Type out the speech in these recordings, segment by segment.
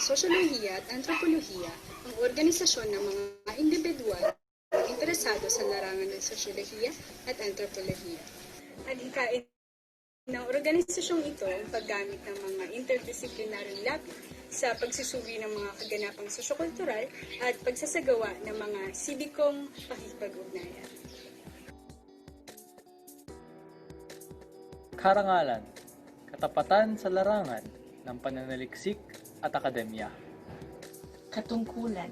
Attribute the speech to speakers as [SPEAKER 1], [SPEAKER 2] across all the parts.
[SPEAKER 1] sosyolohiya at antropolohiya ang organisasyon ng mga individual na interesado sa larangan ng sosyolohiya at antropolohiya. Adhikain ng organisasyong ito ang paggamit ng mga interdisciplinary lab sa pagsusubi ng mga kaganapang sosyokultural at pagsasagawa ng mga sibikong pakikipag-ugnayan.
[SPEAKER 2] Karangalan, katapatan sa larangan ng pananaliksik at akademya.
[SPEAKER 3] Katungkulan,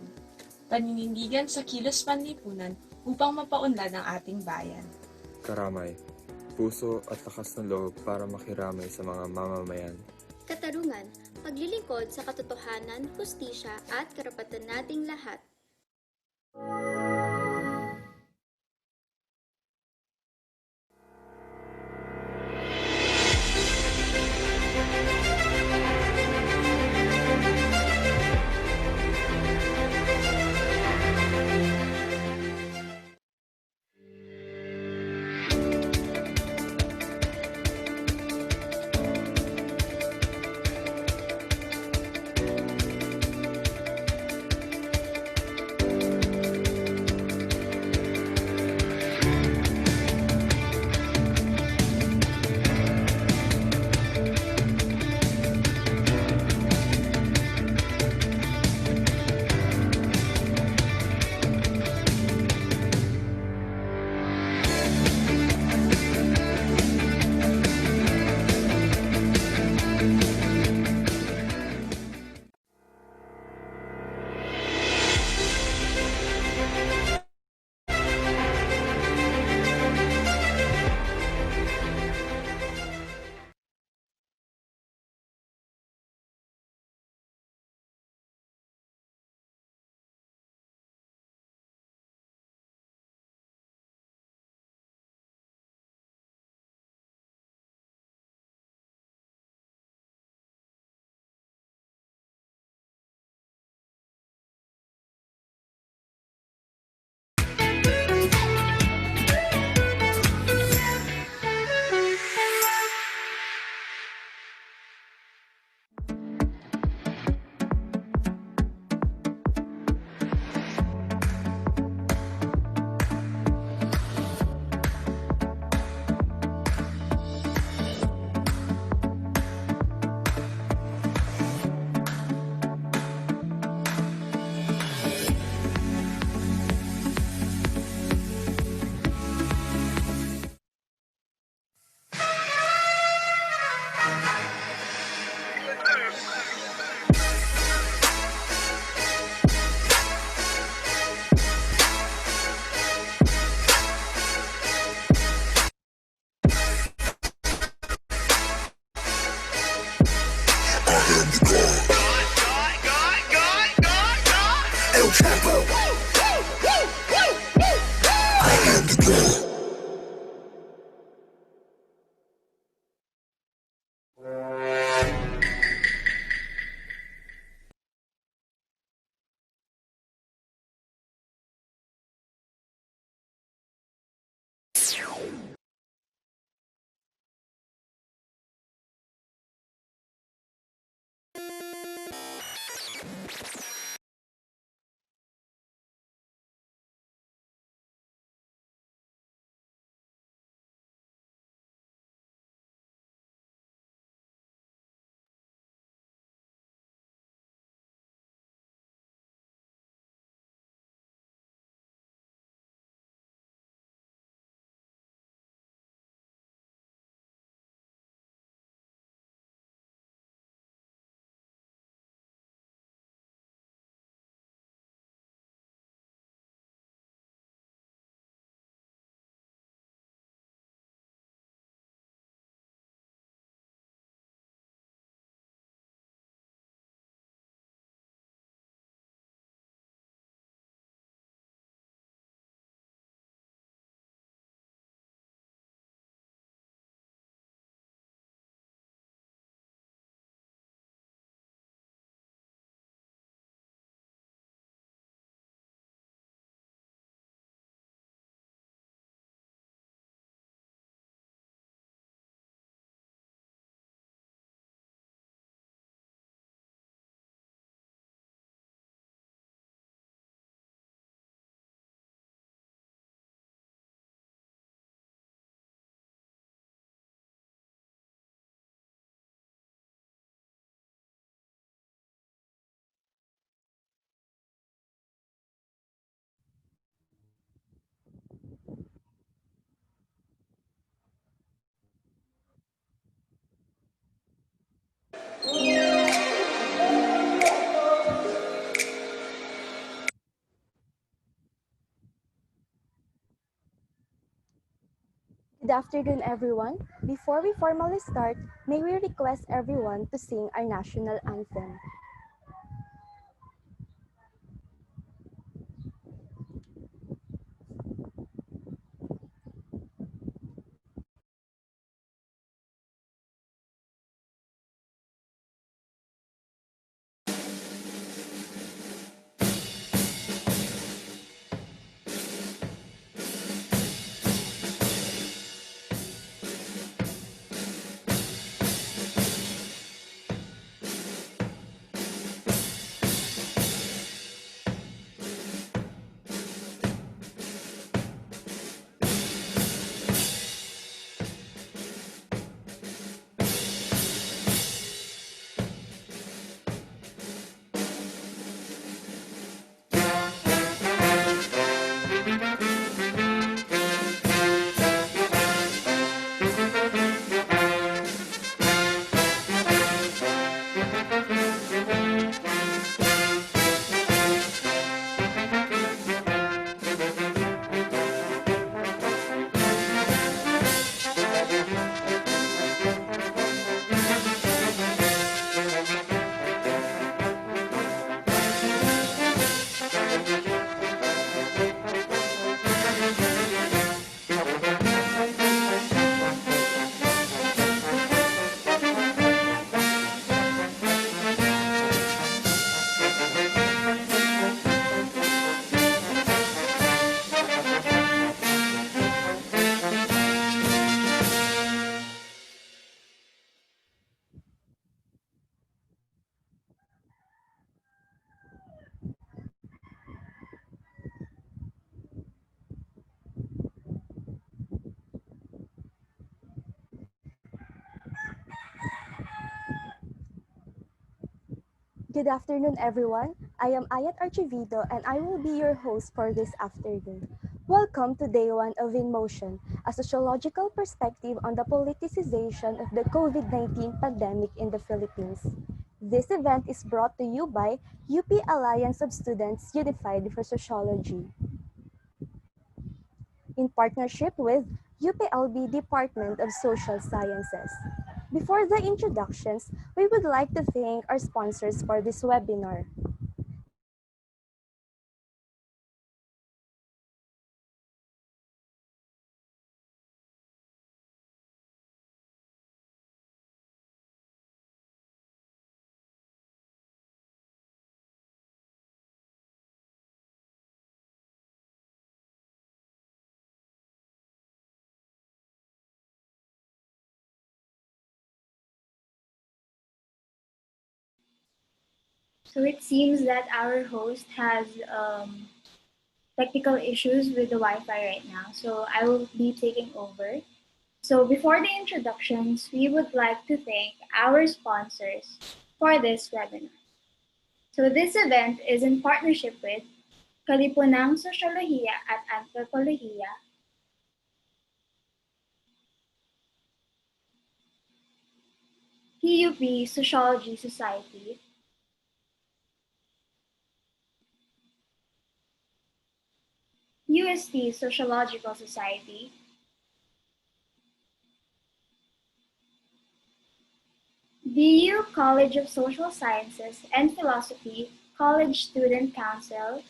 [SPEAKER 3] paninindigan sa kilos panlipunan upang mapaunlad ang ating bayan.
[SPEAKER 4] Karamay, puso at lakas ng loob para makiramay sa mga mamamayan.
[SPEAKER 5] Katarungan, paglilingkod sa katotohanan, hustisya at karapatan nating lahat.
[SPEAKER 6] Good afternoon, everyone. Before we formally start, may we request everyone to sing our national anthem. Good afternoon, everyone. I am Ayat Archivido, and I will be your host for this afternoon. Welcome to Day 1 of In Motion, a sociological perspective on the politicization of the COVID-19 pandemic in the Philippines. This event is brought to you by UP Alliance of Students Unified for Sociology, in partnership with UPLB Department of Social Sciences. Before the introductions, we would like to thank our sponsors for this webinar.
[SPEAKER 7] So it seems that our host has technical issues with the Wi-Fi right now, so I will be taking over. So before the introductions, we would like to thank our sponsors for this webinar. So this event is in partnership with Kalipunang Sociologia at Antropologia, PUP Sociology Society, UST Sociological Society, BU College of Social Sciences and Philosophy College Student Council,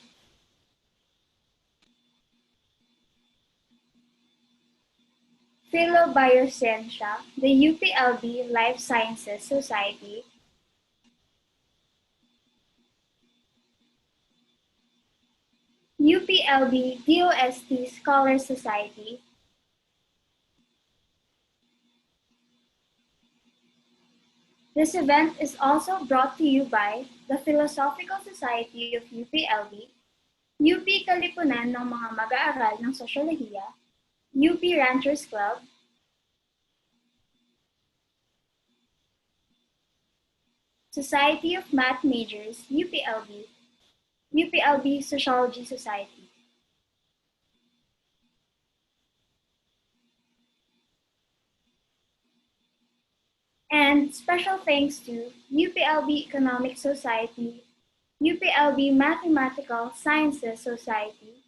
[SPEAKER 7] Philobioscientia, the UPLB Life Sciences Society, UPLB DOST Scholar Society, This event is also brought to you by the Philosophical Society of UPLB, UP Kalipunan ng mga mag-aaral ng Sosyolohiya, UP Ranchers Club, Society of Math Majors, UPLB, UPLB Sociology Society. And special thanks to UPLB Economic Society, UPLB Mathematical Sciences Society,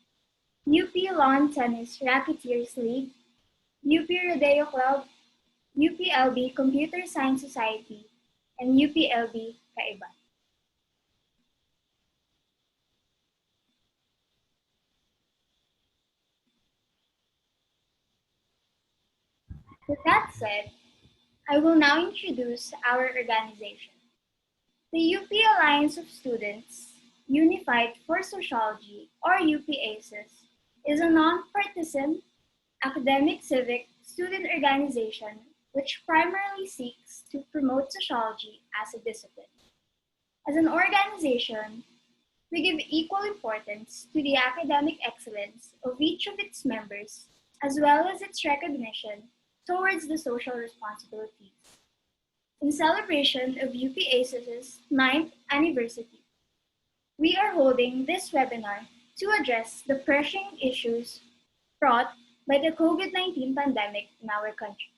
[SPEAKER 7] UP Lawn Tennis Racketeers League, UP Rodeo Club, UPLB Computer Science Society, and UPLB Kaiba. With that said, I will now introduce our organization. The UP Alliance of Students, Unified for Sociology, or UPASUS, is a non-partisan, academic civic student organization which primarily seeks to promote sociology as a discipline. As an organization, we give equal importance to the academic excellence of each of its members, as well as its recognition towards the social responsibilities. In celebration of UPASUS's 9th anniversary, we are holding this webinar to address the pressing issues brought by the COVID-19 pandemic in our country.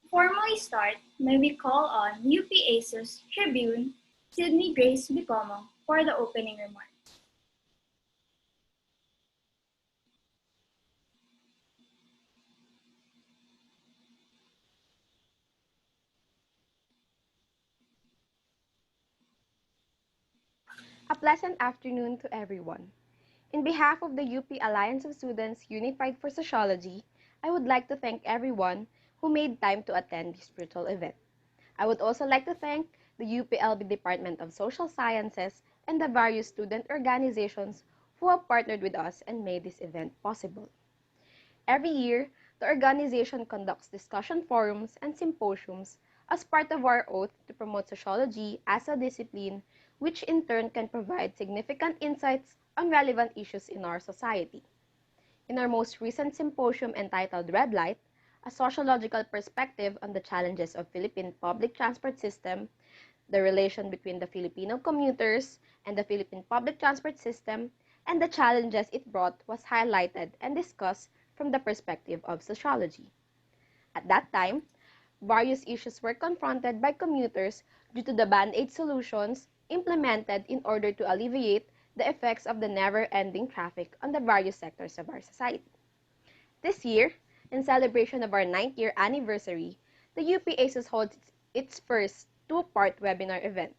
[SPEAKER 7] To formally start, may we call on UPASUS Tribune Sydney Grace Bicomo for the opening remarks.
[SPEAKER 8] A pleasant afternoon to everyone. In behalf of the UP Alliance of Students Unified for Sociology, I would like to thank everyone who made time to attend this virtual event. I would also like to thank the UPLB Department of Social Sciences and the various student organizations who have partnered with us and made this event possible. Every year, the organization conducts discussion forums and symposiums as part of our oath to promote sociology as a discipline, which in turn can provide significant insights on relevant issues in our society. In our most recent symposium entitled Red Light, a sociological perspective on the challenges of Philippine public transport system, the relation between the Filipino commuters and the Philippine public transport system, and the challenges it brought was highlighted and discussed from the perspective of sociology. At that time, various issues were confronted by commuters due to the band-aid solutions implemented in order to alleviate the effects of the never-ending traffic on the various sectors of our society. This year, in celebration of our 9th year anniversary, the UP ASUS holds its first two-part webinar event,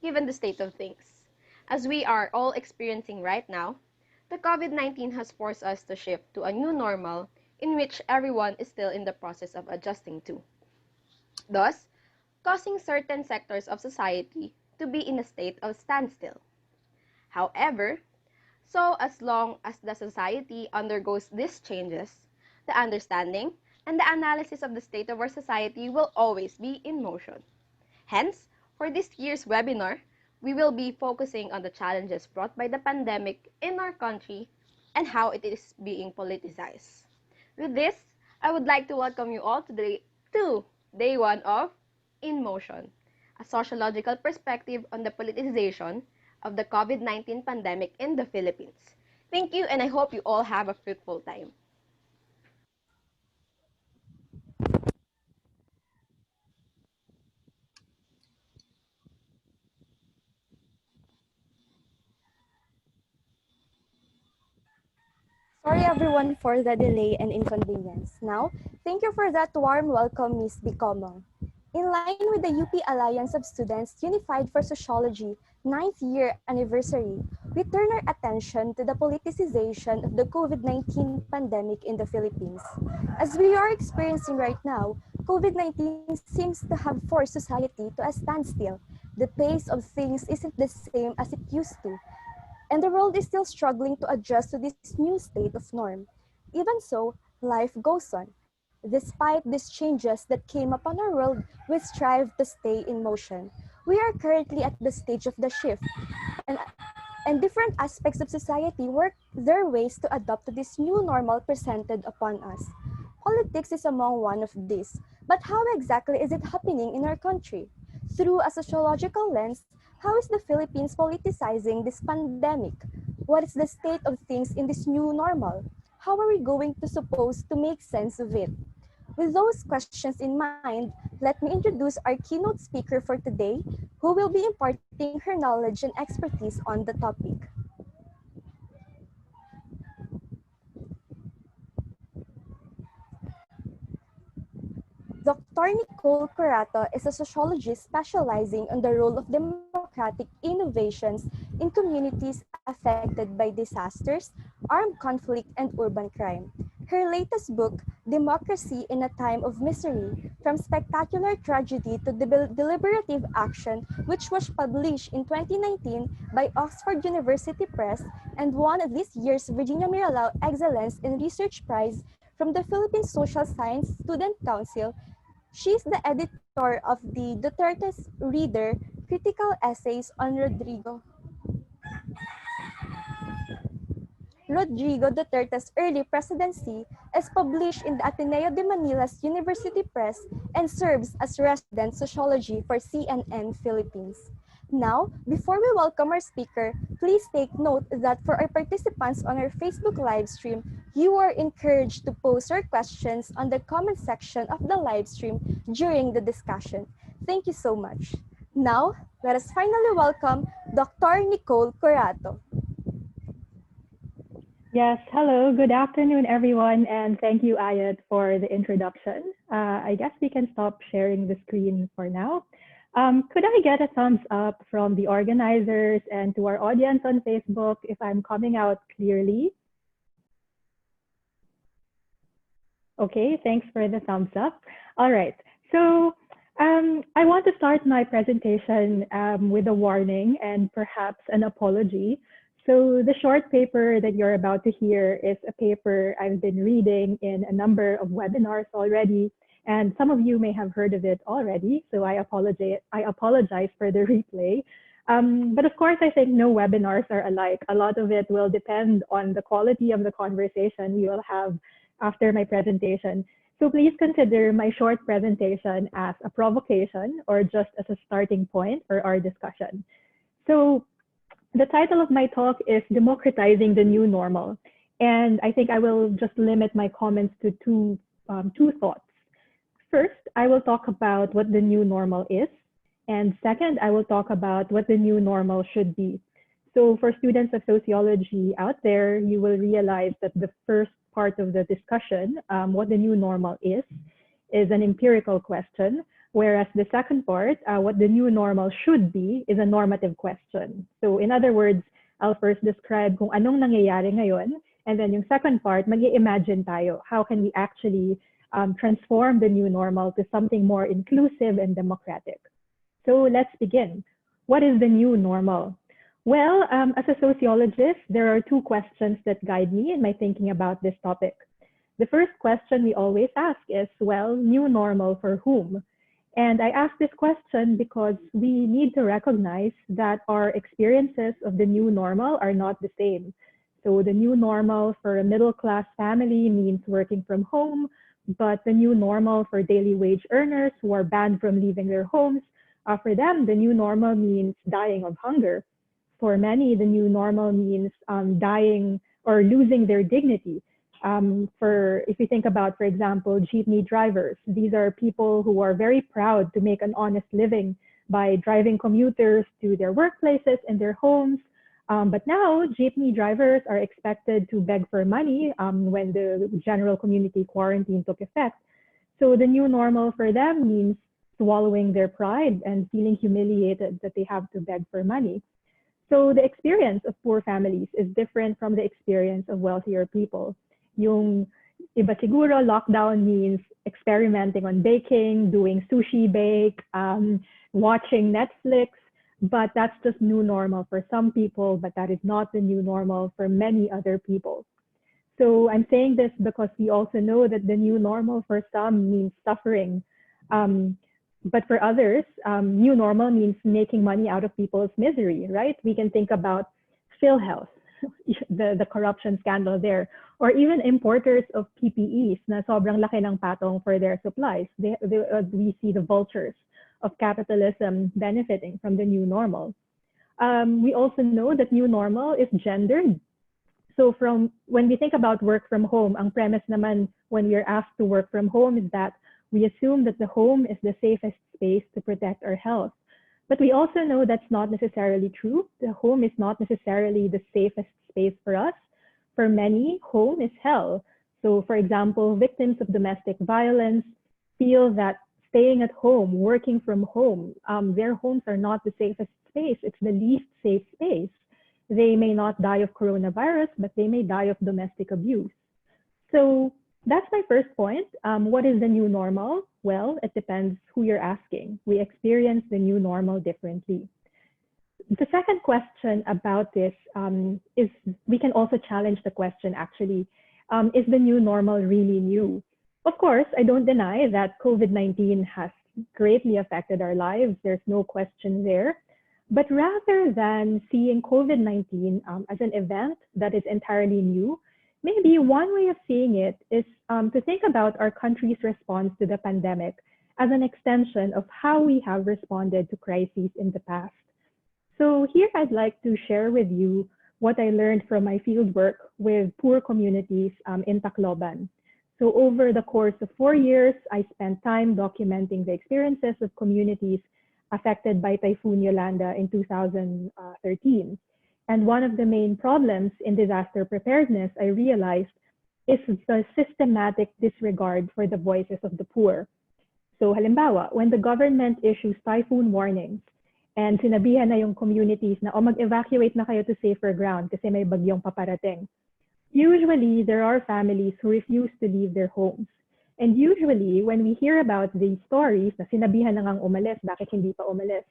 [SPEAKER 8] given the state of things. As we are all experiencing right now, the COVID-19 has forced us to shift to a new normal in which everyone is still in the process of adjusting to, thus causing certain sectors of society to be in a state of standstill. However, so as long as the society undergoes these changes, the understanding and the analysis of the state of our society will always be in motion. Hence, for this year's webinar, we will be focusing on the challenges brought by the pandemic in our country and how it is being politicized. With this, I would like to welcome you all to day one of In Motion, a sociological perspective on the politicization of the COVID-19 pandemic in the Philippines. Thank you, and I hope you all have a fruitful time.
[SPEAKER 6] Sorry everyone for the delay and inconvenience. Now, thank you for that warm welcome, Ms. Bicomong. In line with the UP Alliance of Students Unified for Sociology 9th year anniversary, we turn our attention to the politicization of the COVID-19 pandemic in the Philippines. As we are experiencing right now, COVID-19 seems to have forced society to a standstill. The pace of things isn't the same as it used to, and the world is still struggling to adjust to this new state of norm. Even so, life goes on. Despite these changes that came upon our world, we strive to stay in motion. We are currently at the stage of the shift, and, and different aspects of society work their ways to adapt to this new normal presented upon us. Politics is among one of these, but how exactly is it happening in our country? Through a sociological lens, how is the Philippines politicizing this pandemic? What is the state of things in this new normal? How are we going to suppose to make sense of it? With those questions in mind, let me introduce our keynote speaker for today, who will be imparting her knowledge and expertise on the topic. Dr. Nicole Curato is a sociologist specializing on the role of democratic innovations in communities affected by disasters, armed conflict, and urban crime. Her latest book, Democracy in a Time of Misery, From Spectacular Tragedy to Deliberative Action, which was published in 2019 by Oxford University Press and won this year's Virginia Miralao Excellence in Research Prize from the Philippine Social Science Student Council. She is the editor of the Duterte's Reader Critical Essays on Rodrigo Duterte's early presidency, is published in the Ateneo de Manila's University Press and serves as resident sociology for CNN Philippines. Now, before we welcome our speaker, please take note that for our participants on our Facebook live stream, you are encouraged to post your questions on the comment section of the live stream during the discussion. Thank you so much. Now, let us finally welcome Dr. Nicole Curato.
[SPEAKER 9] Yes, hello, good afternoon, everyone, and thank you, Ayat, for the introduction. I guess we can stop sharing the screen for now. Could I get a thumbs up from the organizers and to our audience on Facebook if I'm coming out clearly? Okay, thanks for the thumbs up. All right, so I want to start my presentation with a warning and perhaps an apology. So the short paper that you're about to hear is a paper I've been reading in a number of webinars already, and some of you may have heard of it already, so I apologize for the replay. But of course, I think no webinars are alike. A lot of it will depend on the quality of the conversation we will have after my presentation. So please consider my short presentation as a provocation or just as a starting point for our discussion. So the title of my talk is Democratizing the New Normal. And I think I will just limit my comments to two thoughts. First, I will talk about what the new normal is. And second, I will talk about what the new normal should be. So for students of sociology out there, you will realize that the first part of the discussion, what the new normal is an empirical question. Whereas the second part, what the new normal should be, is a normative question. So in other words, I'll first describe kung anong nangyayari ngayon, and then yung second part, mag-i-imagine tayo. How can we actually transform the new normal to something more inclusive and democratic? So let's begin. What is the new normal? Well, as a sociologist, there are two questions that guide me in my thinking about this topic. The first question we always ask is, well, new normal for whom? And I ask this question because we need to recognize that our experiences of the new normal are not the same. So the new normal for a middle-class family means working from home, but the new normal for daily wage earners who are banned from leaving their homes, for them, the new normal means dying of hunger. For many, the new normal means dying or losing their dignity. If you think about, for example, jeepney drivers, these are people who are very proud to make an honest living by driving commuters to their workplaces and their homes. But now jeepney drivers are expected to beg for money when the general community quarantine took effect. So the new normal for them means swallowing their pride and feeling humiliated that they have to beg for money. So the experience of poor families is different from the experience of wealthier people. Yung iba siguro, lockdown means experimenting on baking, doing sushi bake, watching Netflix, but that's just new normal for some people, but that is not the new normal for many other people. So I'm saying this because we also know that the new normal for some means suffering. But for others, new normal means making money out of people's misery, right? We can think about PhilHealth, the corruption scandal there, or even importers of PPEs na sobrang laki ng patong for their supplies. We see the vultures of capitalism benefiting from the new normal. We also know that new normal is gendered. So when we think about work from home, ang premise naman when we are asked to work from home is that we assume that the home is the safest space to protect our health. But we also know that's not necessarily true. The home is not necessarily the safest space for us. For many, home is hell. So for example, victims of domestic violence feel that staying at home, working from home, their homes are not the safest space. It's the least safe space. They may not die of coronavirus, but they may die of domestic abuse. So that's my first point. What is the new normal? Well, it depends who you're asking. We experience the new normal differently. The second question about this is, we can also challenge the question actually, is the new normal really new? Of course, I don't deny that COVID-19 has greatly affected our lives. There's no question there. But rather than seeing COVID-19 as an event that is entirely new, maybe one way of seeing it is to think about our country's response to the pandemic as an extension of how we have responded to crises in the past. So here I'd like to share with you what I learned from my fieldwork with poor communities in Tacloban. So over the course of 4 years, I spent time documenting the experiences of communities affected by Typhoon Yolanda in 2013. And one of the main problems in disaster preparedness, I realized, is the systematic disregard for the voices of the poor. So halimbawa, when the government issues typhoon warnings, and sinabihan na yung communities na, mag-evacuate na kayo to safer ground kasi may bagyong paparating. Usually, there are families who refuse to leave their homes. And usually, when we hear about these stories na sinabihan na ngang umalis, bakit hindi pa umalis,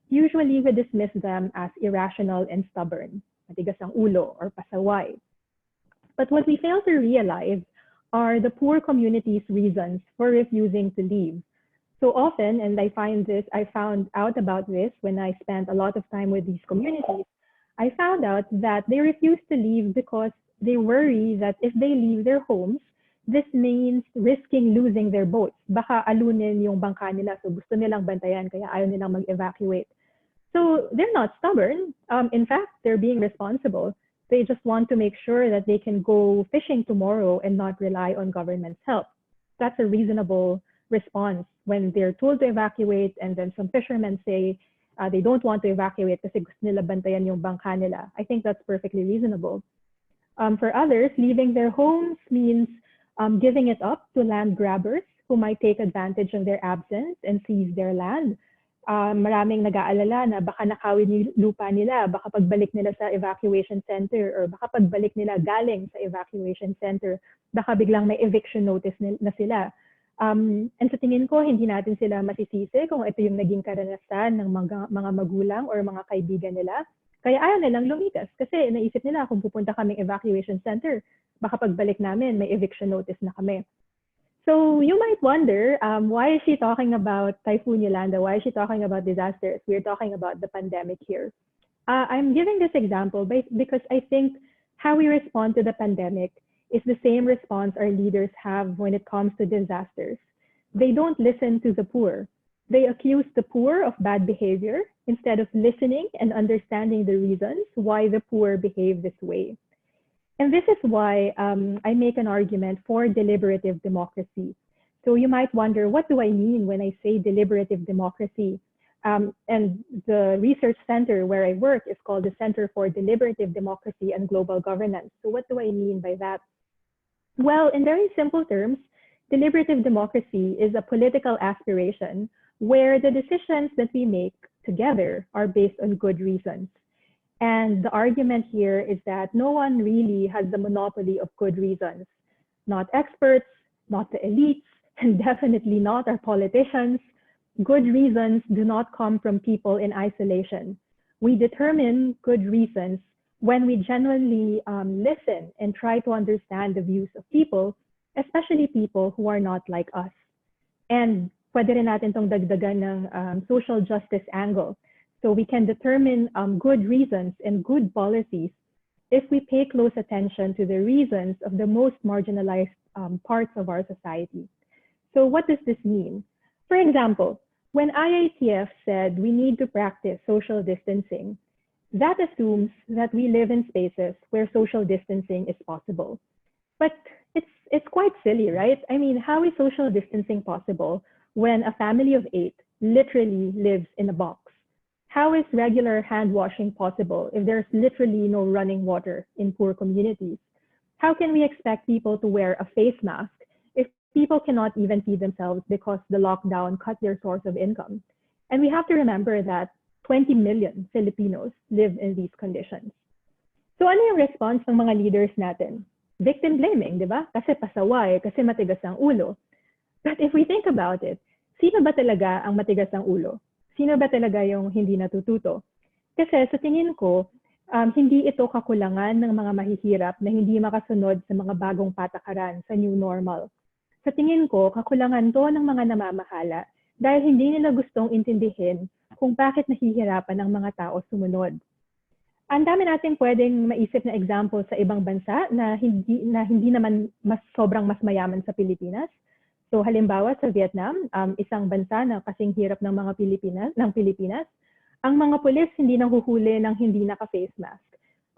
[SPEAKER 9] usually we dismiss them as irrational and stubborn, matigas ang ulo or pasaway. But what we fail to realize are the poor communities' reasons for refusing to leave. So often, and I found out about this when I spent a lot of time with these communities, I found out that they refuse to leave because they worry that if they leave their homes, this means risking losing their boats. Baka alunin yung bangka nila, so gusto nilang bantayan, kaya ayaw nilang mag-evacuate. So they're not stubborn. In fact, they're being responsible. They just want to make sure that they can go fishing tomorrow and not rely on government's help. That's a reasonable response when they're told to evacuate and then some fishermen say they don't want to evacuate kasi gusto nila bantayan yung bangka nila. I think that's perfectly reasonable. For others, leaving their homes means giving it up to land grabbers who might take advantage of their absence and seize their land. Maraming nag-aalala na baka nakawin yung lupa nila, baka pagbalik nila sa evacuation center or baka pagbalik nila galing sa evacuation center, baka biglang may eviction notice na sila. And sa tingin ko, hindi natin sila masisisi kung ito yung naging karanasan ng mga magulang or mga kaibigan nila. Kaya ayaw nilang lumikas kasi naisip nila kung pupunta kaming evacuation center, baka pagbalik namin may eviction notice na kami. So you might wonder, why is she talking about Typhoon Yolanda? Why is she talking about disasters? We're talking about the pandemic here. I'm giving this example because I think how we respond to the pandemic is the same response our leaders have when it comes to disasters. They don't listen to the poor. They accuse the poor of bad behavior instead of listening and understanding the reasons why the poor behave this way. And this is why I make an argument for deliberative democracy. So you might wonder, what do I mean when I say deliberative democracy? And the research center where I work is called the Center for Deliberative Democracy and Global Governance. So what do I mean by that? Well, in very simple terms, deliberative democracy is a political aspiration where the decisions that we make together are based on good reasons. And the argument here is that no one really has the monopoly of good reasons. Not experts, not the elites, and definitely not our politicians. Good reasons do not come from people in isolation. We determine good reasons when we genuinely listen and try to understand the views of people, especially people who are not like us. And pwede rin natin tong dagdagan ng social justice angle. So we can determine good reasons and good policies if we pay close attention to the reasons of the most marginalized parts of our society. So what does this mean? For example, when IITF said we need to practice social distancing, that assumes that we live in spaces where social distancing is possible. But it's quite silly, right? I mean, how is social distancing possible when a family of 8 literally lives in a box? How is regular hand washing possible if there's literally no running water in poor communities? How can we expect people to wear a face mask if people cannot even feed themselves because the lockdown cut their source of income. And we have to remember that 20 million Filipinos live in these conditions. So ano yung response ng mga leaders natin? Victim blaming, di ba? Kasi pasaway, kasi matigas ang ulo. But if we think about it, sino ba talaga ang matigas ang ulo? Sino ba talaga yung hindi natututo? Kasi sa tingin ko, hindi ito kakulangan ng mga mahihirap na hindi makasunod sa mga bagong patakaran sa new normal. Sa tingin ko, kakulangan to ng mga namamahala dahil hindi nila gustong intindihin kung bakit nahihirapan ang mga tao sumunod. Ang dami natin pwedeng maisip na example sa ibang bansa na hindi naman sobrang mas mayaman sa Pilipinas. So halimbawa sa Vietnam, isang bansa na kasing hirap ng mga Pilipinas, ang mga pulis hindi nahuhuli ng hindi naka-face mask.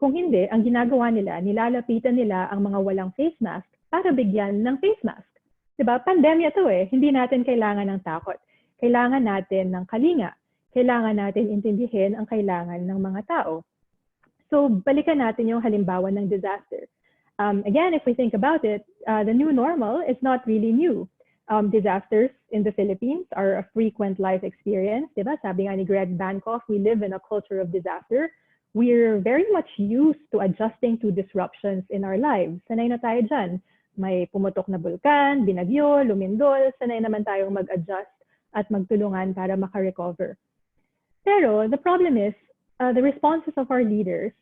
[SPEAKER 9] Kung hindi, ang ginagawa nila, nilalapitan nila ang mga walang face mask para bigyan ng face mask. Diba? Pandemya to eh. Hindi natin kailangan ng takot. Kailangan natin ng kalinga. Kailangan natin intindihin ang kailangan ng mga tao. So balikan natin yung halimbawa ng disaster. Again, if we think about it, the new normal is not really new. Disasters in the Philippines are a frequent life experience. Diba? Sabi nga ni Greg Bankoff, we live in a culture of disaster. We're very much used to adjusting to disruptions in our lives. Sanay na tayo dyan. May pumutok na bulkan, binagyo, lumindol. Sanay naman tayong mag-adjust at magtulungan para makarecover. Pero the problem is, the responses of our leaders,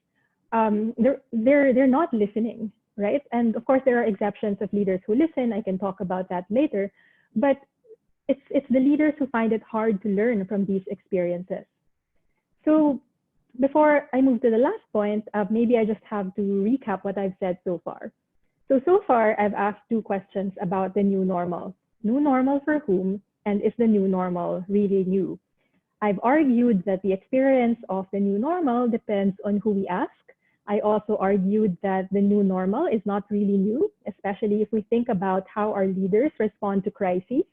[SPEAKER 9] they're not listening. Right? And of course, there are exceptions of leaders who listen. I can talk about that later. But it's the leaders who find it hard to learn from these experiences. So before I move to the last point, maybe I just have to recap what I've said so far. So far, I've asked two questions about the new normal. New normal for whom? And is the new normal really new? I've argued that the experience of the new normal depends on who we ask. I also argued that the new normal is not really new, especially if we think about how our leaders respond to crises,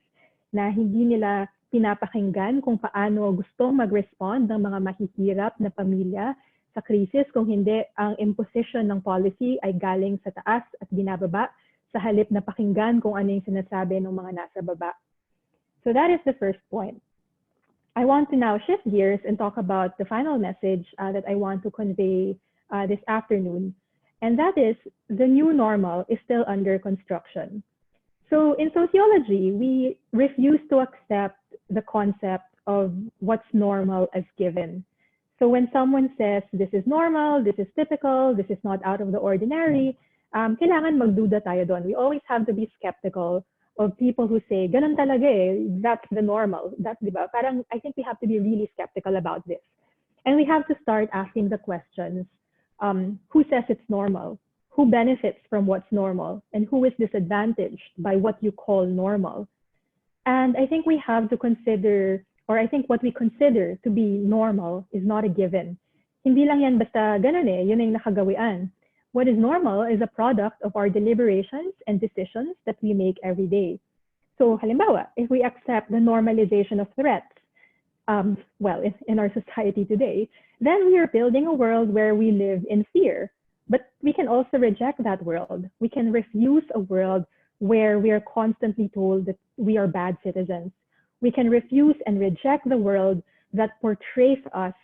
[SPEAKER 9] na hindi nila pinapakinggan kung paano gustong mag-respond ng mga mahihirap na pamilya sa krisis kung hindi ang imposition ng policy ay galing sa taas at binababa sa halip na pakinggan kung ano yung sinasabi ng mga nasa baba. So that is the first point. I want to now shift gears and talk about the final message that I want to convey this afternoon, and that is the new normal is still under construction. So in sociology, we refuse to accept the concept of what's normal as given. So when someone says, this is normal, this is typical, this is not out of the ordinary, kailangan magduda tayo doon. We always have to be skeptical of people who say, ganun talaga eh, that's the normal. That's, diba? Parang, I think we have to be really skeptical about this. And we have to start asking the questions, who says it's normal? Who benefits from what's normal? And who is disadvantaged by what you call normal? And I think we have to consider, or I think what we consider to be normal is not a given. Hindi lang yan basta ganun eh, yun yung nakagawian. What is normal is a product of our deliberations and decisions that we make every day. So halimbawa, if we accept the normalization of threats, in our society today, then we are building a world where we live in fear. But we can also reject that world. We can refuse a world where we are constantly told that we are bad citizens. We can refuse and reject the world that portrays us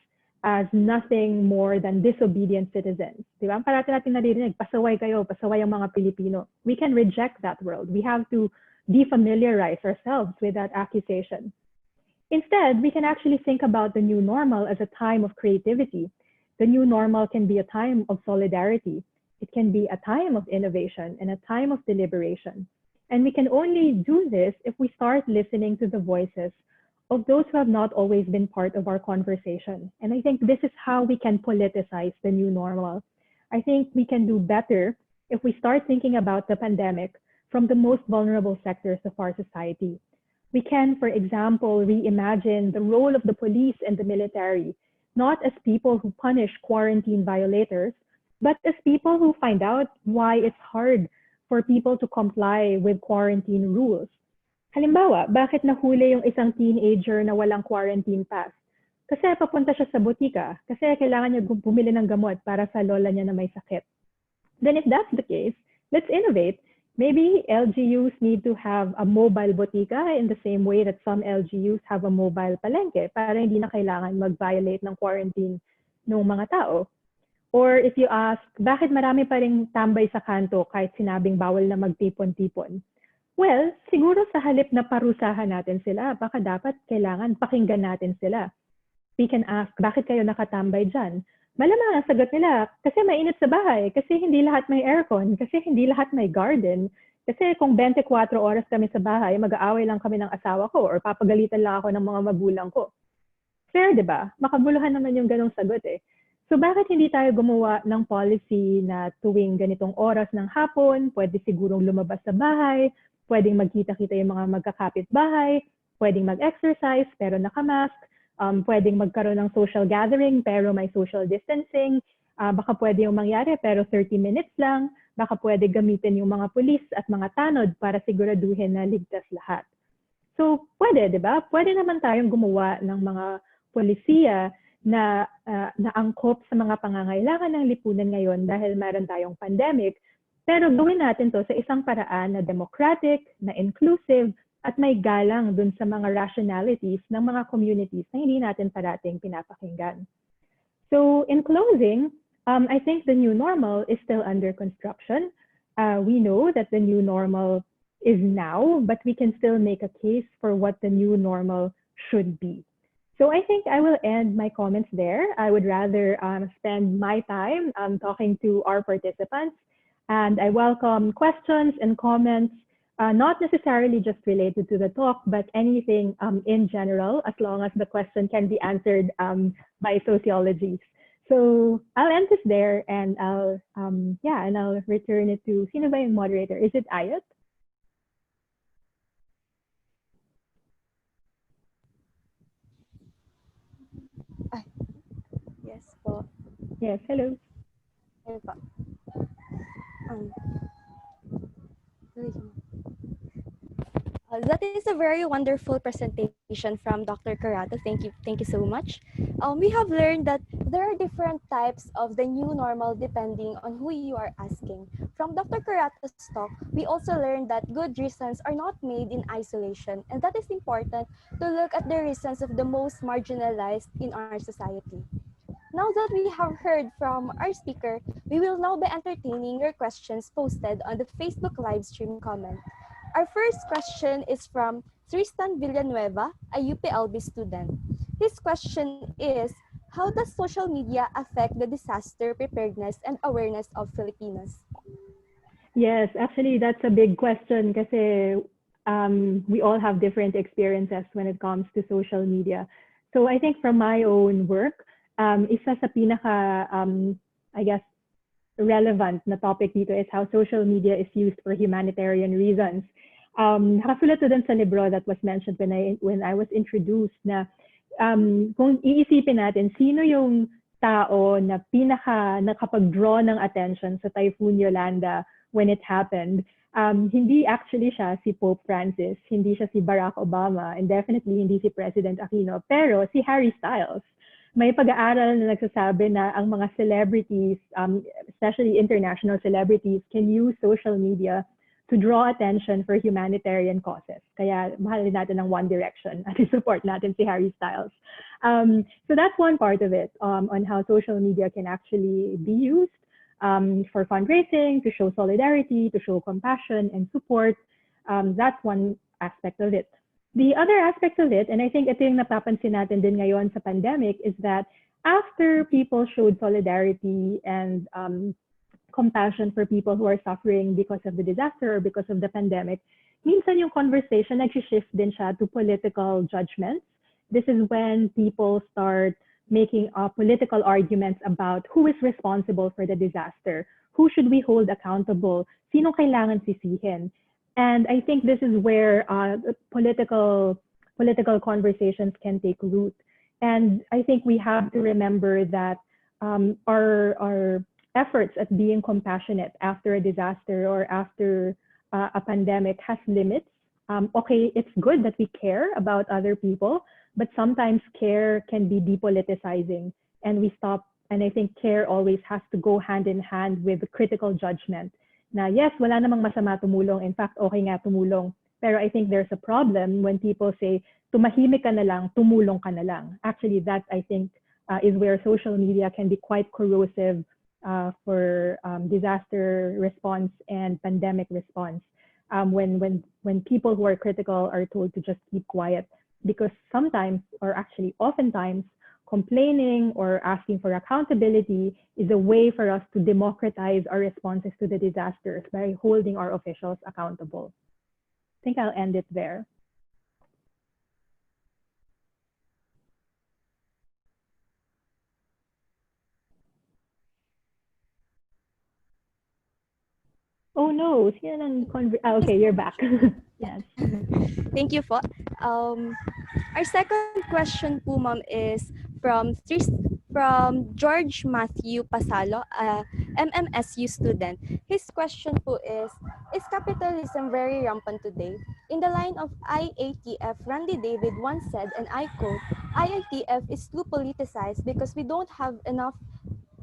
[SPEAKER 9] as nothing more than disobedient citizens. Diba? Parati natin naririnig, pasaway kayo, pasaway ang mga Pilipino. We can reject that world. We have to defamiliarize ourselves with that accusation. Instead, we can actually think about the new normal as a time of creativity. The new normal can be a time of solidarity. It can be a time of innovation and a time of deliberation. And we can only do this if we start listening to the voices of those who have not always been part of our conversation. And I think this is how we can politicize the new normal. I think we can do better if we start thinking about the pandemic from the most vulnerable sectors of our society. We can, for example, reimagine the role of the police and the military, not as people who punish quarantine violators, but as people who find out why it's hard for people to comply with quarantine rules. Halimbawa, bakit nahuli yung isang teenager na walang quarantine pass? Kasi papunta siya sa butika, kasi kailangan niya bumili ng gamot para sa lola niya na may sakit. Then if that's the case, let's innovate. Maybe LGUs need to have a mobile botika in the same way that some LGUs have a mobile palengke para hindi na kailangan mag-violate ng quarantine ng mga tao. Or if you ask, bakit marami pa ring tambay sa kanto kahit sinabing bawal na magtipon-tipon? Well, siguro sa halip na parusahan natin sila, baka dapat kailangan pakinggan natin sila. We can ask, bakit kayo nakatambay dyan? Malamang ang sagot nila, kasi mainit sa bahay, kasi hindi lahat may aircon, kasi hindi lahat may garden, kasi kung 24 oras kami sa bahay, mag-aaway lang kami ng asawa ko or papagalitan lang ako ng mga magulang ko. Fair, di ba? Makabuluhan naman yung ganong sagot eh. So bakit hindi tayo gumawa ng policy na tuwing ganitong oras ng hapon, pwede sigurong lumabas sa bahay, pwedeng magkita-kita yung mga magkakapit bahay, pwedeng mag-exercise pero nakamask, pwedeng magkaroon ng social gathering pero may social distancing, baka pwede yung mangyari pero 30 minutes lang, baka pwede gamitin yung mga pulis at mga tanod para siguraduhin na ligtas lahat. So pwede, di ba? Pwede naman tayong gumawa ng mga polisiya na naangkop sa mga pangangailangan ng lipunan ngayon dahil meron tayong pandemic, pero gawin natin to sa isang paraan na democratic, na inclusive, at may galang dun sa mga rationalities ng mga communities na hindi natin parating pinapakinggan. So in closing, I think the new normal is still under construction. We know that the new normal is now, but we can still make a case for what the new normal should be. So I think I will end my comments there. I would rather spend my time talking to our participants, and I welcome questions and comments, not necessarily just related to the talk, but anything in general, as long as the question can be answered by sociology. So I'll end this there, and I'll return it to sino ba yung moderator? Is it Ayat?
[SPEAKER 6] Yes po.
[SPEAKER 9] Yes, hello.
[SPEAKER 6] Ayun po. That is a very wonderful presentation from Dr. Karato. Thank you so much. We have learned that there are different types of the new normal depending on who you are asking. From Dr. Karato's talk, we also learned that good reasons are not made in isolation, and that is important to look at the reasons of the most marginalized in our society. Now that we have heard from our speaker, we will now be entertaining your questions posted on the Facebook live stream comment. Our first question is from Tristan Villanueva, a UPLB student. His question is, how does social media affect the disaster preparedness and awareness of Filipinos?
[SPEAKER 9] Yes, actually, that's a big question kasi we all have different experiences when it comes to social media. So I think from my own work, isa sa pinaka, I guess, relevant na topic dito is how social media is used for humanitarian reasons. Nakasulat to dun sa libro that was mentioned when I was introduced na kung iisipin natin, sino yung tao na pinaka nakapag-draw ng attention sa Typhoon Yolanda when it happened, hindi actually siya si Pope Francis, hindi siya si Barack Obama, and definitely hindi si President Aquino, pero si Harry Styles. May pag-aaral na nagsasabi na ang mga celebrities, especially international celebrities, can use social media to draw attention for humanitarian causes. Kaya mahalin natin ng One Direction at support natin si Harry Styles. So that's one part of it, on how social media can actually be used for fundraising, to show solidarity, to show compassion and support. That's one aspect of it. The other aspect of it, and I think ito yung napapansin natin din ngayon sa pandemic, is that after people showed solidarity and compassion for people who are suffering because of the disaster or because of the pandemic, minsan yung conversation nag-shift din siya to political judgments. This is when people start making political arguments about who is responsible for the disaster, who should we hold accountable, sino kailangan sisihin. And I think this is where political conversations can take root. And I think we have to remember that our efforts at being compassionate after a disaster or after a pandemic has limits. Okay, it's good that we care about other people, but sometimes care can be depoliticizing, and we stop. And I think care always has to go hand in hand with critical judgment. na yes, wala namang masama tumulong. In fact, okay nga tumulong. Pero I think there's a problem when people say, tumahimik ka na lang, tumulong ka na lang. Actually, that I think is where social media can be quite corrosive for disaster response and pandemic response. When people who are critical are told to just keep quiet, because sometimes, or actually oftentimes, complaining or asking for accountability is a way for us to democratize our responses to the disasters by holding our officials accountable. I think I'll end it there. Oh no, okay, you're back. Yes.
[SPEAKER 6] Thank you po. Our second question po, ma'am, is from George Matthew Pasalo, a MMSU student. His question po is capitalism very rampant today? In the line of IATF, Randy David once said, and I quote, IATF is too politicized because we don't have enough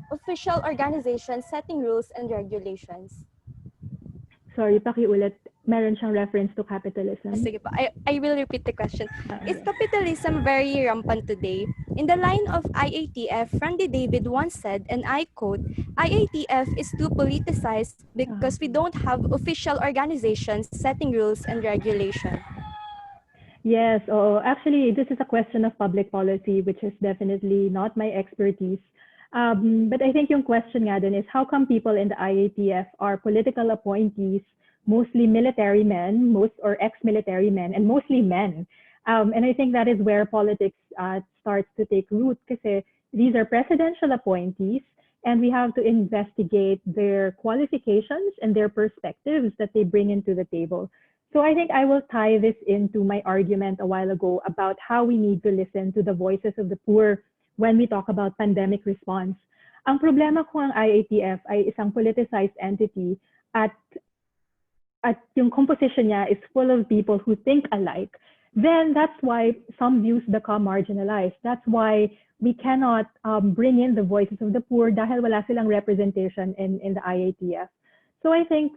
[SPEAKER 6] official organizations setting rules and regulations.
[SPEAKER 9] Sorry, pakiulit. Meron siyang reference to capitalism.
[SPEAKER 6] Sige po. I will repeat the question. Is capitalism very rampant today? In the line of IATF, Randy David once said, and I quote, IATF is too politicized because we don't have official organizations setting rules and regulation.
[SPEAKER 9] Yes, actually, this is a question of public policy, which is definitely not my expertise. But I think yung question nga din is, how come people in the IATF are political appointees, mostly military men, or ex-military men, and mostly men? And I think that is where politics starts to take root, kasi these are presidential appointees, and we have to investigate their qualifications and their perspectives that they bring into the table. So I think I will tie this into my argument a while ago about how we need to listen to the voices of the poor when we talk about pandemic response. Ang problema ko ang IATF ay isang politicized entity at yung composition niya is full of people who think alike. Then that's why some views become marginalized. That's why we cannot bring in the voices of the poor dahil wala silang representation in the IATF. So I think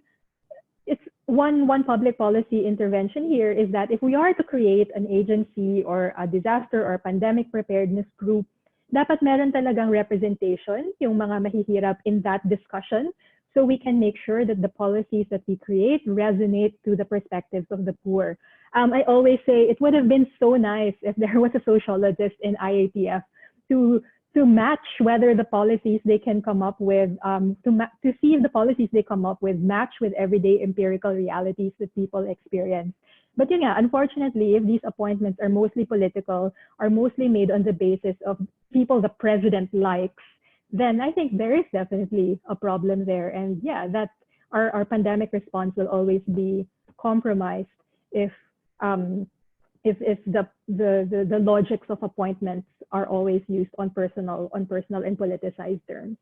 [SPEAKER 9] it's one public policy intervention here is that if we are to create an agency or a disaster or pandemic preparedness group, dapat meron talagang representation, yung mga mahihirap in that discussion, so we can make sure that the policies that we create resonate to the perspectives of the poor. I always say it would have been so nice if there was a sociologist in IATF to match whether the policies they can come up with, to see if the policies they come up with match with everyday empirical realities that people experience. But yun nga, unfortunately, if these appointments are mostly political, are mostly made on the basis of people the president likes, then I think there is definitely a problem there. And yeah, that our pandemic response will always be compromised if the logics of appointments are always used on personal and politicized terms.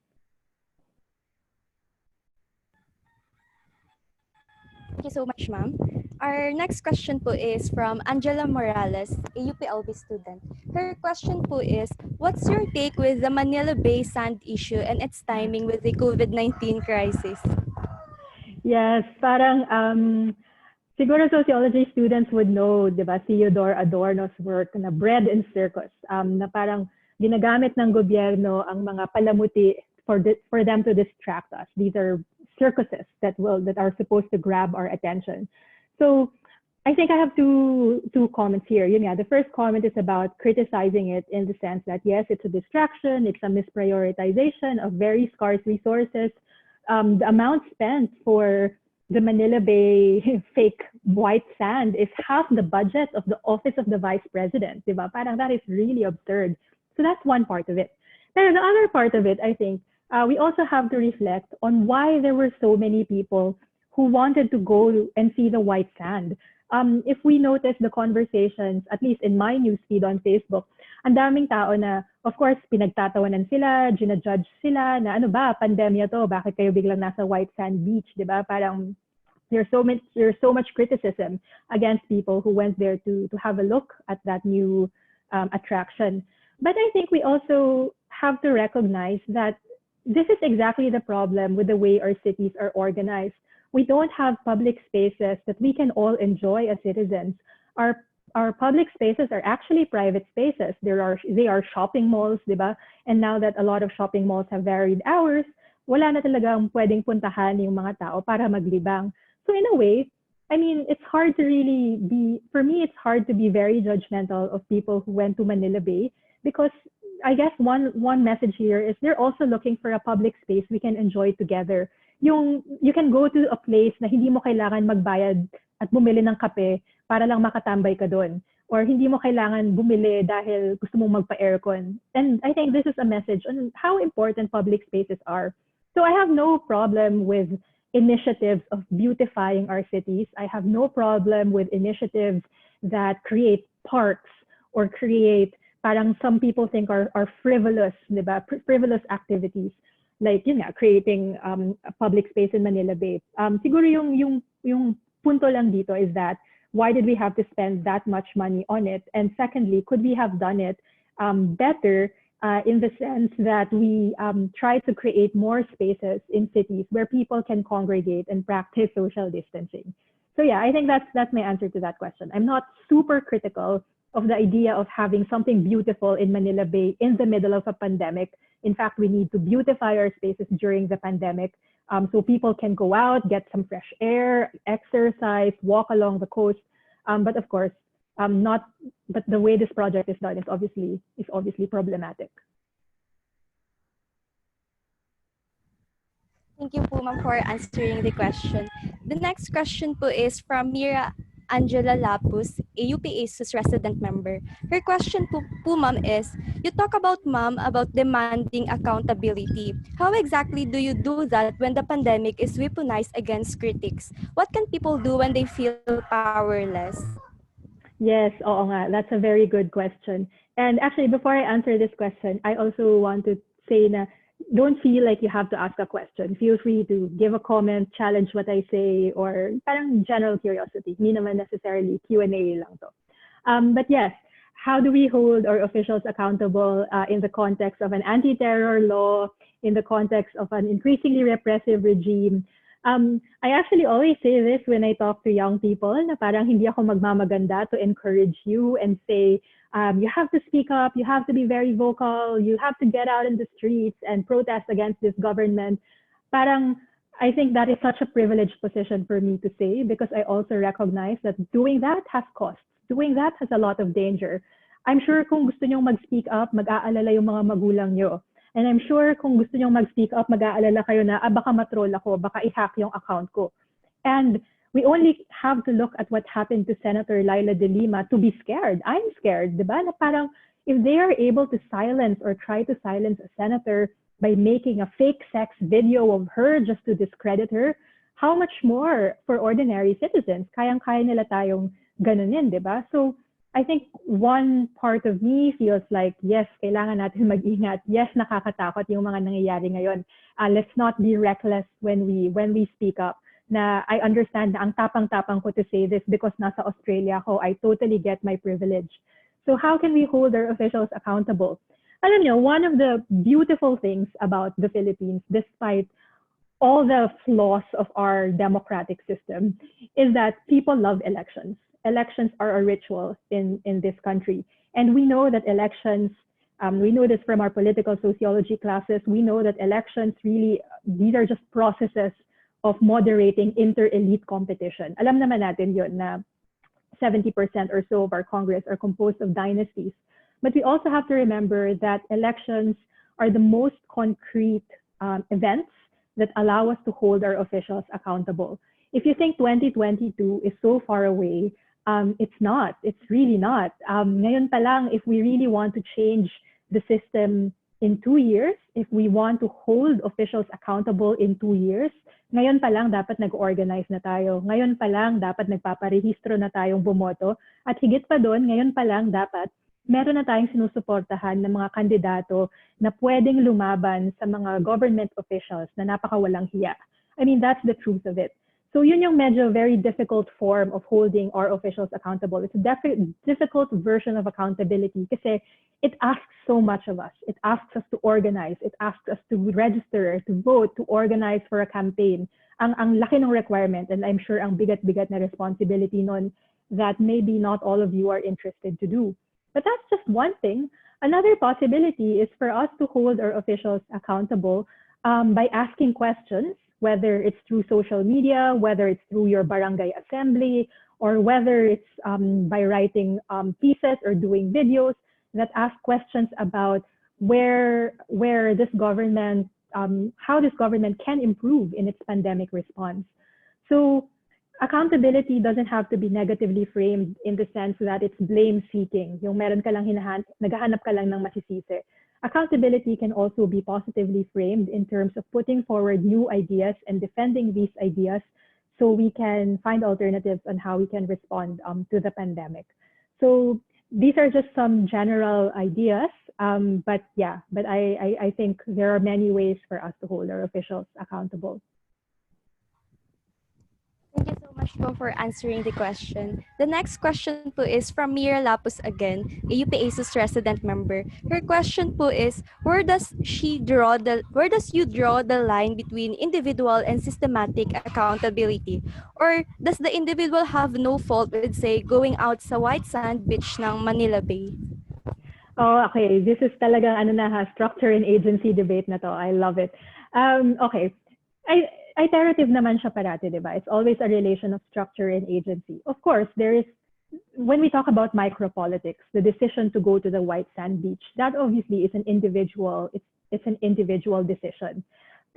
[SPEAKER 6] Thank you so much, ma'am. Our next question po is from Angela Morales, a UPLB student. Her question po is, what's your take with the Manila Bay sand issue and its timing with the COVID-19 crisis?
[SPEAKER 9] Yes, parang siguro sociology students would know, di ba, Theodore Adorno's work na Bread and Circus, na parang ginagamit ng gobyerno ang mga palamuti for them to distract us. These are circuses that are supposed to grab our attention. So I think I have two comments here. The first comment is about criticizing it in the sense that yes, it's a distraction, it's a misprioritization of very scarce resources. The amount spent for the Manila Bay fake white sand is half the budget of the office of the vice president. Diba? Parang that is really absurd. So that's one part of it. Then the other part of it, I think, we also have to reflect on why there were so many people who wanted to go and see the white sand. If we notice the conversations, at least in my newsfeed on Facebook, ang daming tao na, of course, pinagtatawanan sila, ginajudge sila, na ano ba, pandemya to, bakit kayo biglang nasa white sand beach, di ba? Parang there's so much criticism against people who went there to have a look at that new attraction. But I think we also have to recognize that this is exactly the problem with the way our cities are organized. we don't have public spaces that we can all enjoy as citizens. Our public spaces are actually private spaces. They are shopping malls, di ba? And now that a lot of shopping malls have varied hours, wala na talagang pwedeng puntahan yung mga tao para maglibang. So in a way, I mean, it's hard to really be, for me, it's hard to be very judgmental of people who went to Manila Bay because I guess one message here is they're also looking for a public space we can enjoy together. You can go to a place na hindi mo kailangan magbayad at bumili ng kape para lang makatambay ka doon. Or hindi mo kailangan bumili dahil gusto mong magpa-aircon. And I think this is a message on how important public spaces are. So I have no problem with initiatives of beautifying our cities. I have no problem with initiatives that create parks or create parang some people think are frivolous, diba? Frivolous activities. Like yun nga, creating a public space in Manila Bay. Siguro yung punto lang dito is that why did we have to spend that much money on it? And secondly, could we have done it better in the sense that we try to create more spaces in cities where people can congregate and practice social distancing? So yeah, I think that's my answer to that question. I'm not super critical of the idea of having something beautiful in Manila Bay in the middle of a pandemic. In fact, we need to beautify our spaces during the pandemic so people can go out, get some fresh air, exercise, walk along the coast. But of course, but the way this project is done is obviously problematic.
[SPEAKER 6] Thank you po, ma'am, for answering the question. The next question po is from Mira Angela Lapus, a ASUS resident member. Her question po ma'am is, you talk about demanding accountability. How exactly do you do that when the pandemic is weaponized against critics? What can people do when they feel powerless?
[SPEAKER 9] Yes, oo nga. That's a very good question. And actually, before I answer this question, I also want to say na don't feel like you have to ask a question. Feel free to give a comment, challenge what I say, or parang general curiosity. Hindi naman necessarily Q&A lang to. But yes, how do we hold our officials accountable in the context of an anti-terror law, in the context of an increasingly repressive regime? I actually always say this when I talk to young people, na parang hindi ako magmamaganda to encourage you and say, you have to speak up, you have to be very vocal, you have to get out in the streets and protest against this government. Parang, I think that is such a privileged position for me to say because I also recognize that doing that has costs. Doing that has a lot of danger. I'm sure kung gusto nyong mag-speak up, mag-aalala yung mga magulang nyo. And I'm sure kung gusto nyong mag-speak up, mag-aalala kayo na, baka matroll ako, baka i-hack yung account ko. And we only have to look at what happened to Senator Laila de Lima to be scared. I'm scared, di ba? Na parang if they are able to silence or try to silence a senator by making a fake sex video of her just to discredit her, how much more for ordinary citizens? Kayang-kaya nila tayong ganunin, di ba? So I think one part of me feels like, yes, kailangan natin mag-ingat. Yes, nakakatakot yung mga nangyayari ngayon. Let's not be reckless when we speak up. Na I understand na ang tapang-tapang ko to say this because nasa Australia ako. I totally get my privilege. So how can we hold our officials accountable? Alam nyo, one of the beautiful things about the Philippines, despite all the flaws of our democratic system, is that people love elections. Elections are a ritual in this country. And we know that elections, we know this from our political sociology classes, we know that elections really, these are just processes of moderating inter-elite competition. Alam naman natin yun na 70% or so of our Congress are composed of dynasties. But we also have to remember that elections are the most concrete events that allow us to hold our officials accountable. If you think 2022 is so far away, it's not. It's really not. Ngayon pa lang, if we really want to change the system in 2 years, if we want to hold officials accountable in 2 years, ngayon pa lang dapat nag-organize na tayo. Ngayon pa lang dapat nagpaparehistro na tayong bumoto. At higit pa doon, ngayon pa lang dapat meron na tayong sinusuportahan ng mga kandidato na pwedeng lumaban sa mga government officials na napakawalang hiya. I mean, that's the truth of it. So yun yung medyo very difficult form of holding our officials accountable. It's a difficult version of accountability kasi it asks so much of us. It asks us to organize. It asks us to register, to vote, to organize for a campaign. ang laki ng requirement, and I'm sure ang bigat-bigat na responsibility nun that maybe not all of you are interested to do. But that's just one thing. Another possibility is for us to hold our officials accountable by asking questions, whether it's through social media, whether it's through your barangay assembly, or whether it's by writing pieces or doing videos that ask questions about where this government, how this government can improve in its pandemic response. So accountability doesn't have to be negatively framed in the sense that it's blame-seeking. Yung meron ka lang naghahanap ka lang ng masisisi. Accountability can also be positively framed in terms of putting forward new ideas and defending these ideas so we can find alternatives on how we can respond to the pandemic. So these are just some general ideas, but I think there are many ways for us to hold our officials accountable.
[SPEAKER 6] Thank you so much po for answering the question. The next question po is from Mira Lapus again, a ASUS resident member. Her question po is, where does you draw the line between individual and systematic accountability? Or does the individual have no fault with, say, going out sa white sand beach ng Manila Bay?
[SPEAKER 9] Oh, okay. This is talagang structure and agency debate na to. I love it. Okay. Iterative naman siya parati, di ba? It's always a relation of structure and agency. Of course, when we talk about micropolitics, the decision to go to the white sand beach, that obviously is an individual decision.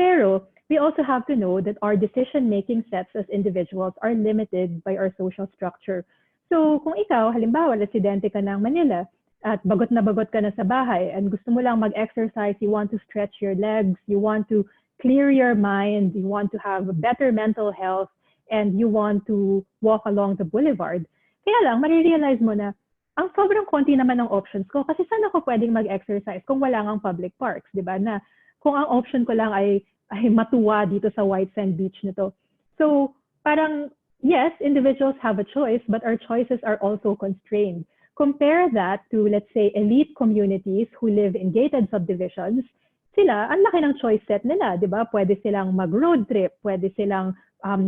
[SPEAKER 9] Pero we also have to know that our decision-making sets as individuals are limited by our social structure. So kung ikaw, halimbawa, residente ka ng Manila, at bagot na bagot ka na sa bahay, and gusto mo lang mag-exercise, you want to stretch your legs, you want to clear your mind, you want to have better mental health, and you want to walk along the boulevard. Kaya lang, marirealize mo na, ang sobrang konti naman ng options ko, kasi saan ako pwedeng mag-exercise kung wala ngang public parks, di ba? Na kung ang option ko lang ay matuwa dito sa white sand beach nito. So, parang, yes, individuals have a choice, but our choices are also constrained. Compare that to, let's say, elite communities who live in gated subdivisions. Sila, ang laki ng choice set nila, di ba? Pwede silang mag-road trip, pwede silang,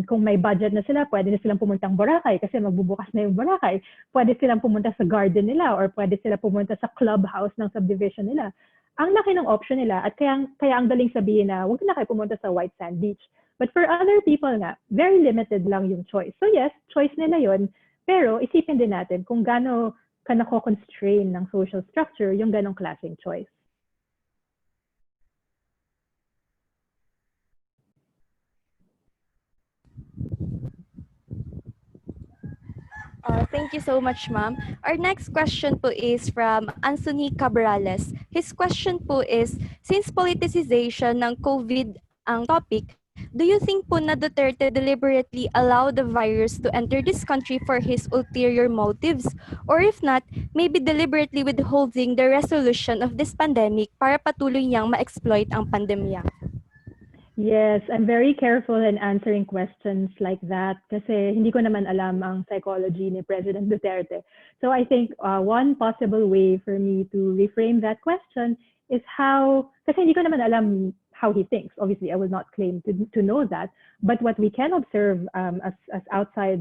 [SPEAKER 9] kung may budget na sila, pwede na silang pumuntang Boracay kasi magbubukas na yung Boracay. Pwede silang pumunta sa garden nila or pwede sila pumunta sa clubhouse ng subdivision nila. Ang laki ng option nila at kaya ang daling sabihin na huwag na kayo pumunta sa white sand beach. But for other people nga, very limited lang yung choice. So yes, choice nila yon. Pero isipin din natin kung gaano ka nako-constrain ng social structure yung ganong klaseng choice.
[SPEAKER 6] Thank you so much, ma'am. Our next question po is from Anthony Cabrales. His question po is, since politicization ng COVID ang topic, do you think po na Duterte deliberately allowed the virus to enter this country for his ulterior motives? Or if not, maybe deliberately withholding the resolution of this pandemic para patuloy niyang ma-exploit ang pandemya?
[SPEAKER 9] Yes, I'm very careful in answering questions like that kasi hindi ko naman alam ang psychology ni President Duterte. So I think one possible way for me to reframe that question is kasi hindi ko naman alam how he thinks. Obviously, I will not claim to know that. But what we can observe as outside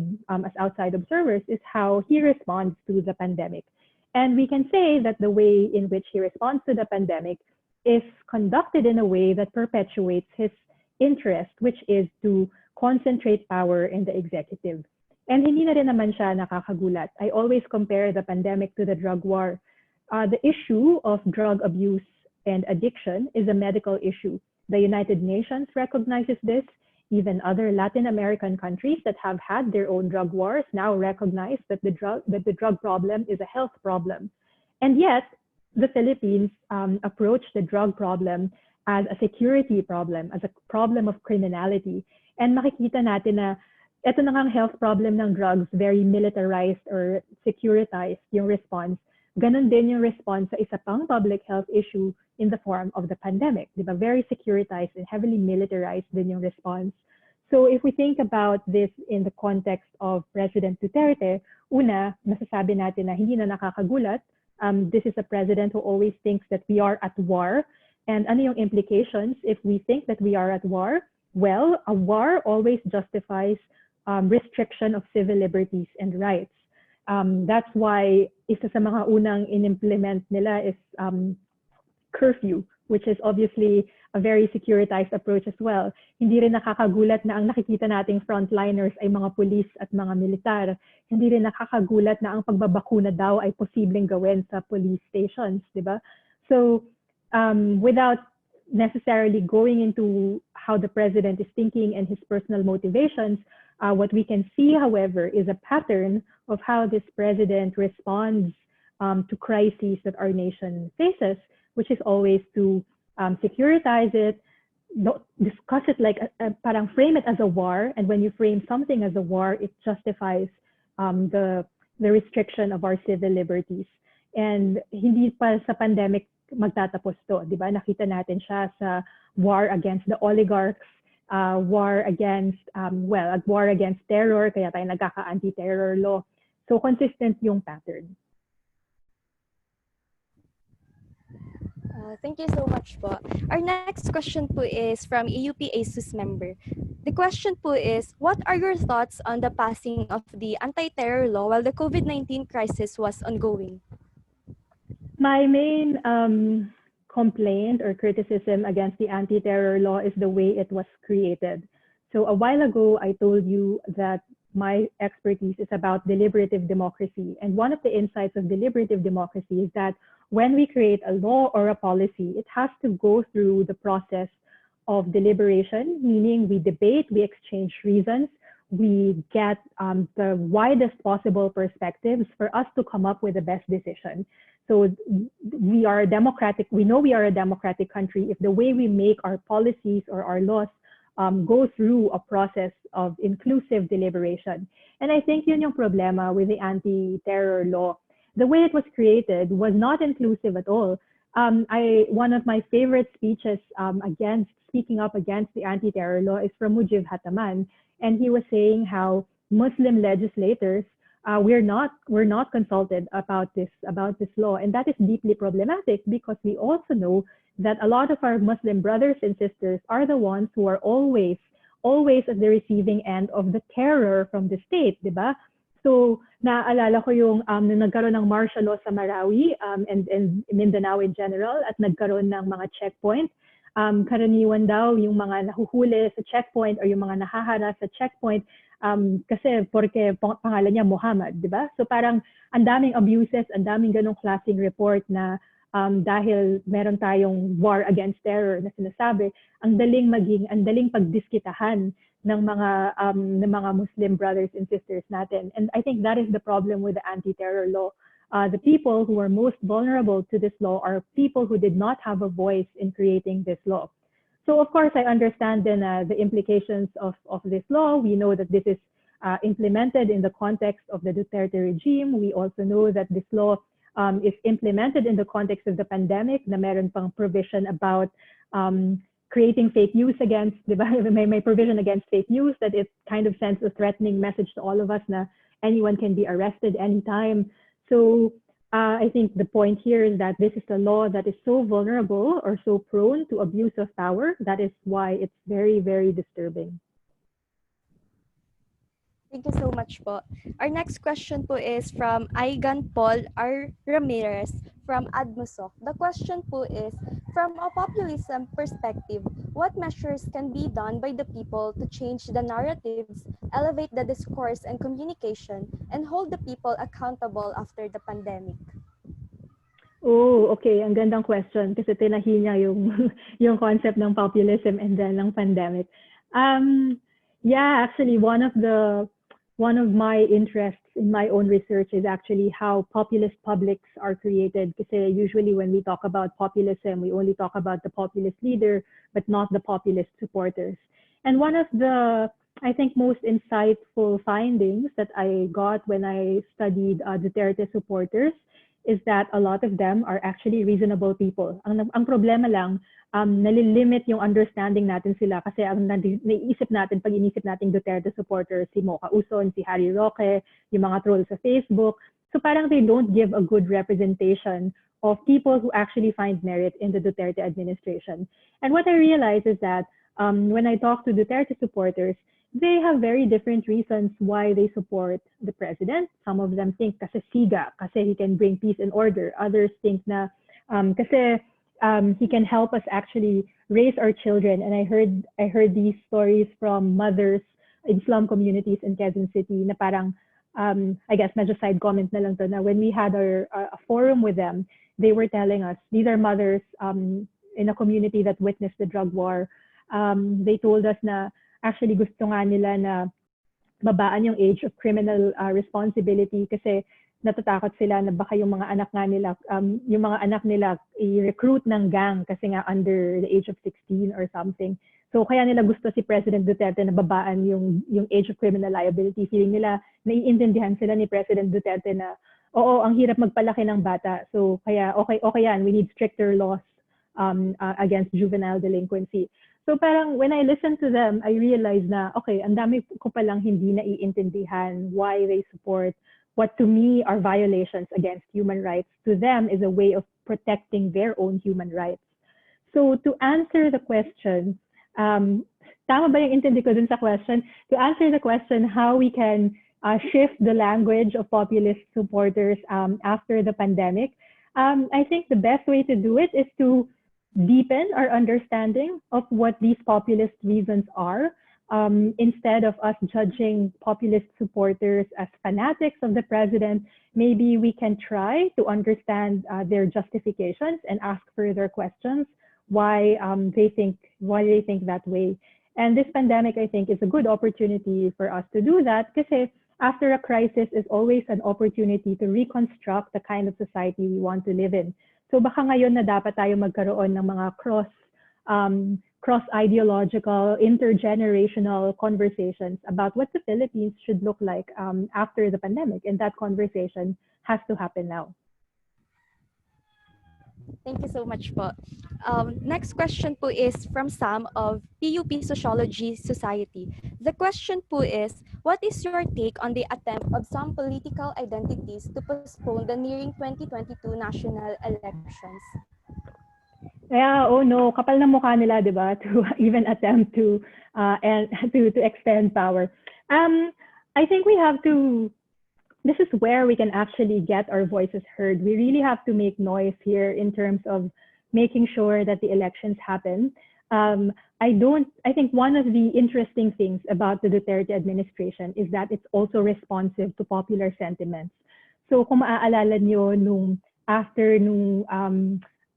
[SPEAKER 9] observers is how he responds to the pandemic. And we can say that the way in which he responds to the pandemic is conducted in a way that perpetuates his interest, which is to concentrate power in the executive. And hindi na rin naman siya nakakagulat. I always compare the pandemic to the drug war. The issue of drug abuse and addiction is a medical issue. The United Nations recognizes this. Even other Latin American countries that have had their own drug wars now recognize that the drug problem is a health problem. And yet, the Philippines approach the drug problem as a security problem, as a problem of criminality. And makikita natin na ito na ngang health problem ng drugs, very militarized or securitized yung response. Ganon din yung response sa isa pang public health issue in the form of the pandemic. Diba? Very securitized and heavily militarized din yung response. So if we think about this in the context of President Duterte, una, masasabi natin na hindi na nakakagulat. This is a president who always thinks that we are at war. And ano yung implications if we think that we are at war? well, a war always justifies restriction of civil liberties and rights. That's why isa sa mga unang in-implement nila is curfew, which is obviously a very securitized approach as well. Hindi rin nakakagulat na ang nakikita nating frontliners ay mga pulis at mga militar. Hindi rin nakakagulat na ang pagbabakuna daw ay posibleng gawin sa police stations, di ba? So, without necessarily going into how the president is thinking and his personal motivations, what we can see, however, is a pattern of how this president responds to crises that our nation faces, which is always to securitize it, discuss it like, parang frame it as a war, and when you frame something as a war, it justifies the restriction of our civil liberties. And hindi pa sa pandemic magtatapos to, di ba? Nakita natin siya sa war against the oligarchs, war against, a war against terror, kaya tayo nagkaka-anti-terror law. So consistent yung pattern.
[SPEAKER 6] Thank you so much po. Our next question po is from a ASUS member. The question po is, what are your thoughts on the passing of the anti-terror law while the COVID-19 crisis was ongoing?
[SPEAKER 9] My main complaint or criticism against the anti-terror law is the way it was created. So a while ago, I told you that my expertise is about deliberative democracy. And one of the insights of deliberative democracy is that when we create a law or a policy, it has to go through the process of deliberation, meaning we debate, we exchange reasons, we get the widest possible perspectives for us to come up with the best decision. So we are a democratic, we know we are a democratic country if the way we make our policies or our laws go through a process of inclusive deliberation. And I think yun yung problema with the anti-terror law. The way it was created was not inclusive at all. One of my favorite speeches speaking up against the anti-terror law is from Mujib Hataman, and he was saying how Muslim legislators we're not consulted about this law, and that is deeply problematic because we also know that a lot of our Muslim brothers and sisters are the ones who are always at the receiving end of the terror from the state, di ba? So naaalala ko yung nung nagkaroon ng martial law sa Marawi and Mindanao in general at nagkaroon ng mga checkpoint. Karaniwan daw yung mga nahuhuli sa checkpoint or yung mga nahahara sa checkpoint kasi porque pangalan niya Muhammad, di ba? So parang ang daming abuses, ang daming ganong klaseng report na dahil meron tayong war against terror na sinasabi, ang daling pagdiskitahan ng mga Muslim brothers and sisters natin. And I think that is the problem with the anti-terror law. The people who are most vulnerable to this law are people who did not have a voice in creating this law. So of course, I understand then the implications of this law. We know that this is implemented in the context of the Duterte regime. We also know that this law is implemented in the context of the pandemic, na meron pang provision about creating fake news against, diba? May provision against fake news that it kind of sends a threatening message to all of us na anyone can be arrested anytime. So I think the point here is that this is a law that is so vulnerable or so prone to abuse of power. That is why it's very, very disturbing.
[SPEAKER 6] Thank you so much po. Our next question po is from Aigan Paul R. Ramirez from Admusok. The question po is, from a populism perspective, what measures can be done by the people to change the narratives, elevate the discourse and communication, and hold the people accountable after the pandemic?
[SPEAKER 9] Oh, okay. Ang gandang question kasi tinahinya yung concept ng populism and then ng pandemic. Yeah, actually, one of my interests in my own research is actually how populist publics are created. Because usually when we talk about populism, we only talk about the populist leader, but not the populist supporters. And one of the, I think, most insightful findings that I got when I studied Duterte supporters is that a lot of them are actually reasonable people. Ang problema lang, nalilimit yung understanding natin sila kasi ang naiisip natin, pag inisip natin Duterte supporters, si Mocha Uson, si Harry Roque, yung mga trolls sa Facebook. So parang they don't give a good representation of people who actually find merit in the Duterte administration. And what I realized is that when I talk to Duterte supporters, they have very different reasons why they support the president. Some of them think kasi siga, kasi he can bring peace and order. Others think na kasi he can help us actually raise our children. And I heard these stories from mothers in slum communities in Quezon City na parang I guess medyo side comment na lang to na when we had a forum with them, they were telling us these are mothers in a community that witnessed the drug war. They told us na actually gusto nga nila na babaan yung age of criminal responsibility kasi natatakot sila na baka yung mga anak nila i-recruit ng gang kasi nga under the age of 16 or something. So kaya nila gusto si President Duterte na babaan yung age of criminal liability. Feeling nila naiintindihan sila ni President Duterte na oo, ang hirap magpalaki ng bata. So kaya okay yan, we need stricter laws against juvenile delinquency. So parang when I listen to them, I realize na okay, ang dami ko palang hindi naiintindihan why they support what to me are violations against human rights. To them is a way of protecting their own human rights. So to answer the question, tama ba yung intindi ko dun sa question? To answer the question how we can shift the language of populist supporters after the pandemic, I think the best way to do it is to deepen our understanding of what these populist reasons are. Instead of us judging populist supporters as fanatics of the president, maybe we can try to understand their justifications and ask further questions why they think that way. And this pandemic, I think, is a good opportunity for us to do that because after a crisis is always an opportunity to reconstruct the kind of society we want to live in. So baka ngayon na dapat tayo magkaroon ng mga cross-ideological, intergenerational conversations about what the Philippines should look like after the pandemic. And that conversation has to happen now.
[SPEAKER 6] Thank you so much po. Next question po is from Sam of PUP Sociology Society. The question po is, what is your take on the attempt of some political identities to postpone the nearing 2022 national elections?
[SPEAKER 9] Yeah, oh no, kapal na mukha nila, di ba, to even attempt to extend power. I think we have to, this is where we can actually get our voices heard. We really have to make noise here in terms of making sure that the elections happen. I think one of the interesting things about the Duterte administration is that it's also responsive to popular sentiments. So kung maaalala nyo after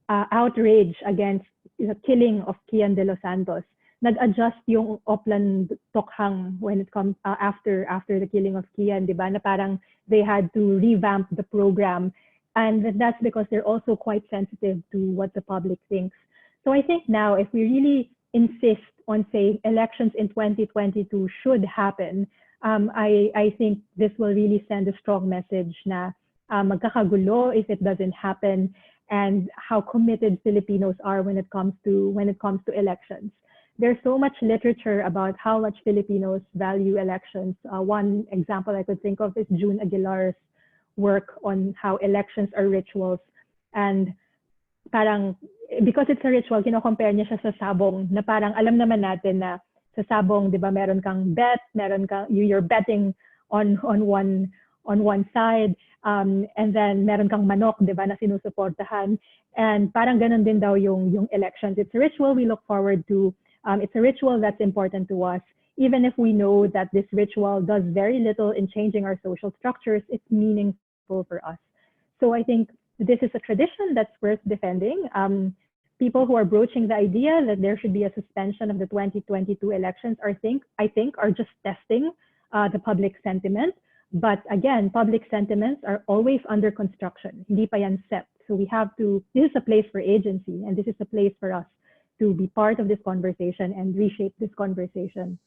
[SPEAKER 9] outrage against the killing of Kian de los Santos, nag-adjust yung Oplan Tokhang when it comes after the killing of Kian, di ba? Na parang they had to revamp the program, and that's because they're also quite sensitive to what the public thinks. So I think now, if we really insist on saying elections in 2022 should happen, I think this will really send a strong message na magkakagulo if it doesn't happen, and how committed Filipinos are when it comes to elections. There's so much literature about how much Filipinos value elections. One example I could think of is June Aguilar's work on how elections are rituals. And parang, because it's a ritual, kino-compare niya siya sa sabong, na parang alam naman natin na sa sabong, di ba, meron kang bet, you're betting on one side, and then meron kang manok, di ba, na sinusuportahan. And parang ganun din daw yung elections. It's a ritual we look forward to. It's a ritual that's important to us. Even if we know that this ritual does very little in changing our social structures, it's meaningful for us. So I think this is a tradition that's worth defending. People who are broaching the idea that there should be a suspension of the 2022 elections I think are just testing the public sentiment. But again, public sentiments are always under construction. Hindi pa yan set. So we have to, this is a place for agency, and this is a place for us to be part of this conversation and reshape this conversation.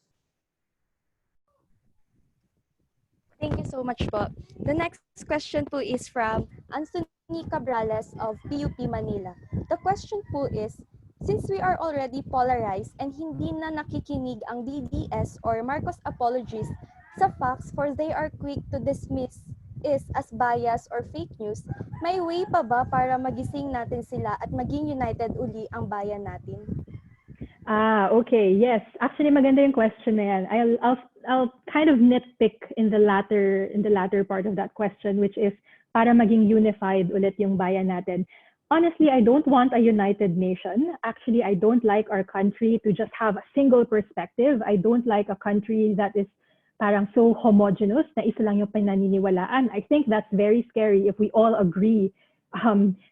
[SPEAKER 6] Thank you so much po. The next question po is from Anthony Cabrales of PUP Manila. The question po is, since we are already polarized and hindi na nakikinig ang DDS or Marcos apologists sa facts for they are quick to dismiss is as bias or fake news, may way pa ba para magising natin sila at maging united uli ang bayan natin?
[SPEAKER 9] Okay. Yes. Actually, maganda yung question na yan. I'll kind of nitpick in the latter part of that question, which is para maging unified ulit yung bayan natin. Honestly, I don't want a united nation. Actually, I don't like our country to just have a single perspective. I don't like a country that is parang so homogeneous na isa lang yung pinaniniwalaan. I think that's very scary if we all agree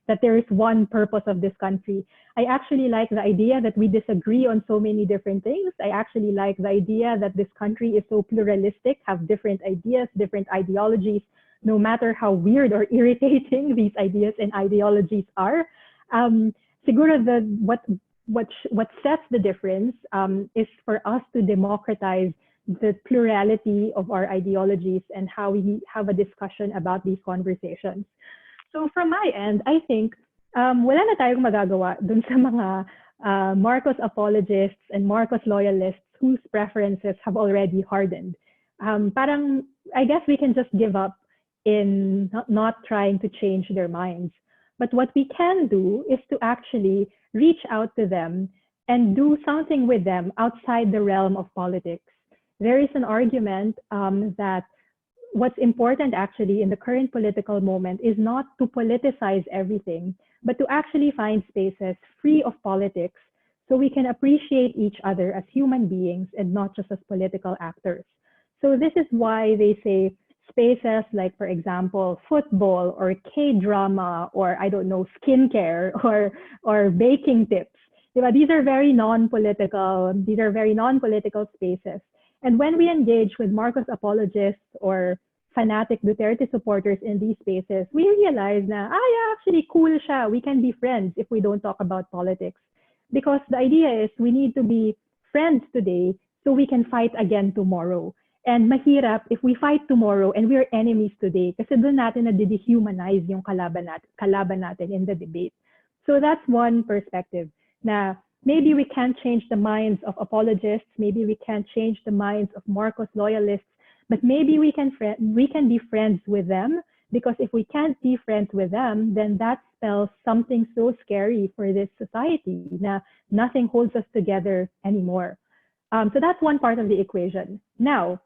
[SPEAKER 9] that there is one purpose of this country. I actually like the idea that we disagree on so many different things. I actually like the idea that this country is so pluralistic, have different ideas, different ideologies, no matter how weird or irritating these ideas and ideologies are. Siguro what sets the difference is for us to democratize the plurality of our ideologies and how we have a discussion about these conversations. So from my end, I think wala na tayong magagawa dun sa mga Marcos apologists and Marcos loyalists whose preferences have already hardened. Parang, I guess we can just give up in not trying to change their minds. But what we can do is to actually reach out to them and do something with them outside the realm of politics. There is an argument that what's important actually in the current political moment is not to politicize everything, but to actually find spaces free of politics so we can appreciate each other as human beings and not just as political actors. So this is why they say spaces like, for example, football or K-drama or I don't know, skincare or baking tips. These are very non-political spaces. And when we engage with Marcos apologists or fanatic Duterte supporters in these spaces, we realize na, yeah, actually cool siya. We can be friends if we don't talk about politics. Because the idea is we need to be friends today so we can fight again tomorrow. And mahirap if we fight tomorrow and we're enemies today kasi doon natin na-dehumanize yung kalaban natin in the debate. So that's one perspective na maybe we can't change the minds of apologists, maybe we can't change the minds of Marcos loyalists, but maybe we can be friends with them, because if we can't be friends with them, then that spells something so scary for this society na nothing holds us together anymore. So that's one part of the equation. Now,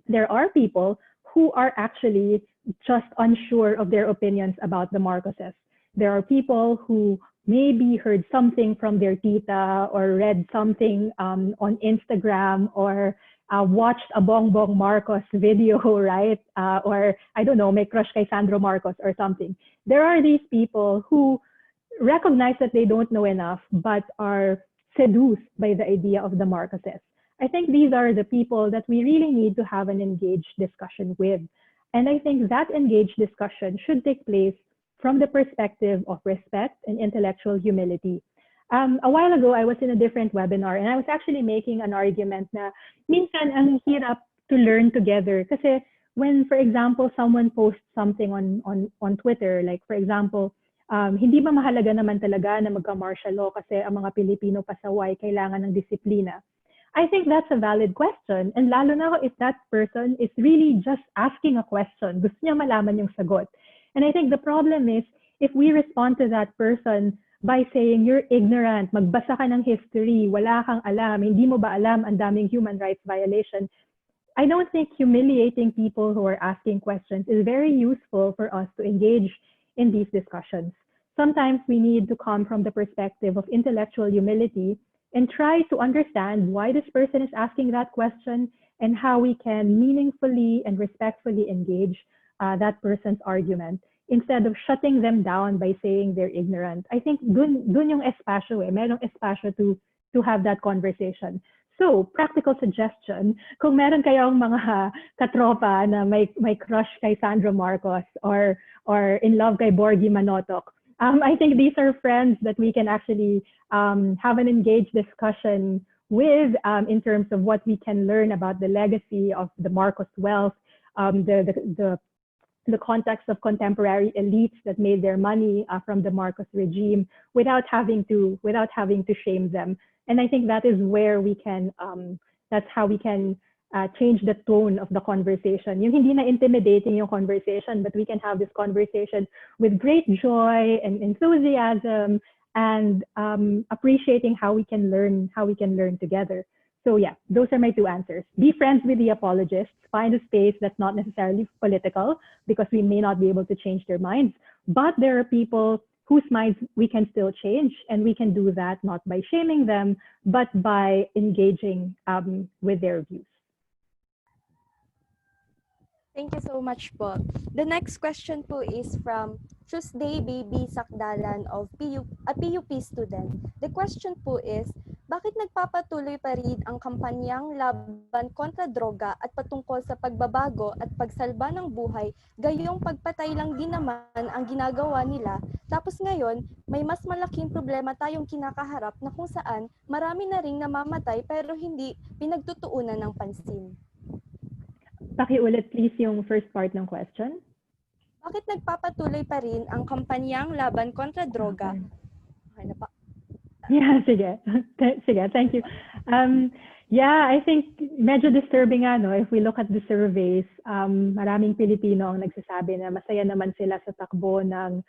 [SPEAKER 9] there are people who are actually just unsure of their opinions about the Marcoses. There are people who maybe heard something from their tita or read something on Instagram or watched a Bongbong Marcos video, right? Or I don't know, may crush kay Sandro Marcos or something. There are these people who recognize that they don't know enough but are seduced by the idea of the Marcoses. I think these are the people that we really need to have an engaged discussion with. And I think that engaged discussion should take place from the perspective of respect and intellectual humility. A while ago, I was in a different webinar and I was actually making an argument na minsan ang hirap to learn together. Kasi when, for example, someone posts something on Twitter, like for example, hindi ba mahalaga naman talaga na magka-martial law kasi ang mga Pilipino pasaway kailangan ng disiplina? I think that's a valid question. And lalo na if that person is really just asking a question, gusto niya malaman yung sagot. And I think the problem is if we respond to that person by saying, you're ignorant, magbasa ka ng history, wala kang alam, hindi mo ba alam ang daming human rights violation. I don't think humiliating people who are asking questions is very useful for us to engage in these discussions. Sometimes we need to come from the perspective of intellectual humility and try to understand why this person is asking that question and how we can meaningfully and respectfully engage that person's argument, instead of shutting them down by saying they're ignorant. I think dun yung espasyo merong espasyo to have that conversation. So, practical suggestion, kung meron kayong mga katropa na may crush kay Sandro Marcos or in love kay Borgie Manotok, I think these are friends that we can actually have an engaged discussion with in terms of what we can learn about the legacy of the Marcos wealth, the context of contemporary elites that made their money from the Marcos regime without having to shame them. And I think that is where we can, that's how we can change the tone of the conversation. Yung hindi na intimidating yung conversation, but we can have this conversation with great joy and enthusiasm, and appreciating how we can learn together. So yeah, those are my two answers. Be friends with the apologists. Find a space that's not necessarily political because we may not be able to change their minds. But there are people whose minds we can still change, and we can do that not by shaming them, but by engaging with their views.
[SPEAKER 6] Thank you so much po. The next question po is from Tuesday Baby Sakdalan of a PUP student. The question po is, bakit nagpapatuloy pa rin ang kampanyang laban kontra droga at patungkol sa pagbabago at pagsalba ng buhay, gayong pagpatay lang din naman ang ginagawa nila, tapos ngayon may mas malaking problema tayong kinakaharap na kung saan marami na ring namamatay pero hindi pinagtutuunan ng pansin.
[SPEAKER 9] Pakiulit please yung first part ng question.
[SPEAKER 6] Bakit nagpapatuloy pa rin ang kampanyang laban kontra droga? Okay na pa.
[SPEAKER 9] Yeah, sige. Sige, thank you. Yeah, I think medyo disturbing nga, no? If we look at the surveys, maraming Pilipino ang nagsasabi na masaya naman sila sa takbo ng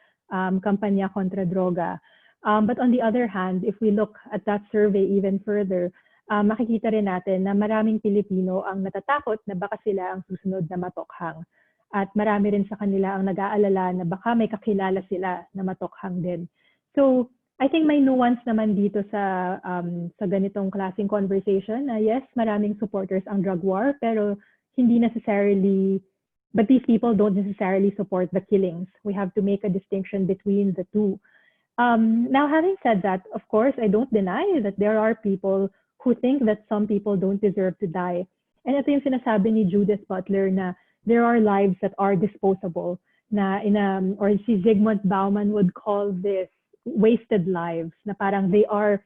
[SPEAKER 9] kampanya kontra droga. But on the other hand, if we look at that survey even further, makikita rin natin na maraming Pilipino ang natatakot na baka sila ang susunod na matokhang. At marami rin sa kanila ang nag-aalala na baka may kakilala sila na matokhang din. So, I think may nuance naman dito sa ganitong klaseng conversation na yes, maraming supporters ang drug war, pero hindi necessarily, but these people don't necessarily support the killings. We have to make a distinction between the two. Now, having said that, of course, I don't deny that there are people who think that some people don't deserve to die. And ito yung sinasabi ni Judith Butler na there are lives that are disposable, na or si Zygmunt Bauman would call this wasted lives, na parang they are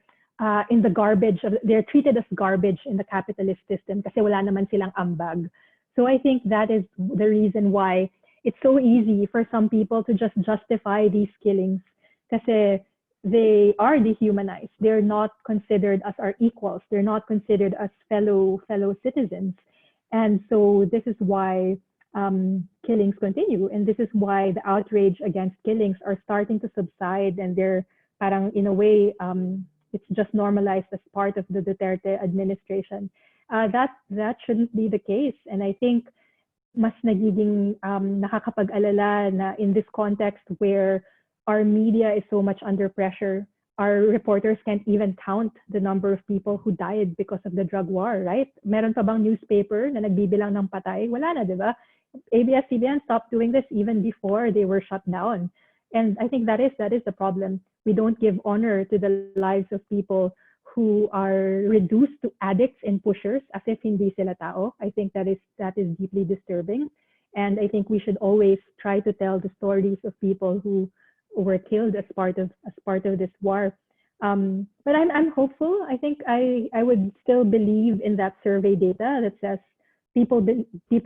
[SPEAKER 9] in the garbage, they're treated as garbage in the capitalist system kasi wala naman silang ambag. So I think that is the reason why it's so easy for some people to just justify these killings kasi they are dehumanized. They're not considered as our equals. They're not considered as fellow citizens. And so this is why killings continue. And this is why the outrage against killings are starting to subside. And they're parang in a way, it's just normalized as part of the Duterte administration. That shouldn't be the case. And I think mas nagiging nakakapag-alala na in this context where our media is so much under pressure. Our reporters can't even count the number of people who died because of the drug war, right? Meron pa bang newspaper na nagbibilang ng patay? Wala na, di ba? ABS-CBN stopped doing this even before they were shut down. And I think that is the problem. We don't give honor to the lives of people who are reduced to addicts and pushers as if hindi sila tao. I think that is deeply disturbing. And I think we should always try to tell the stories of people who were killed as part of this war. But I'm hopeful. I think I would still believe in that survey data that says people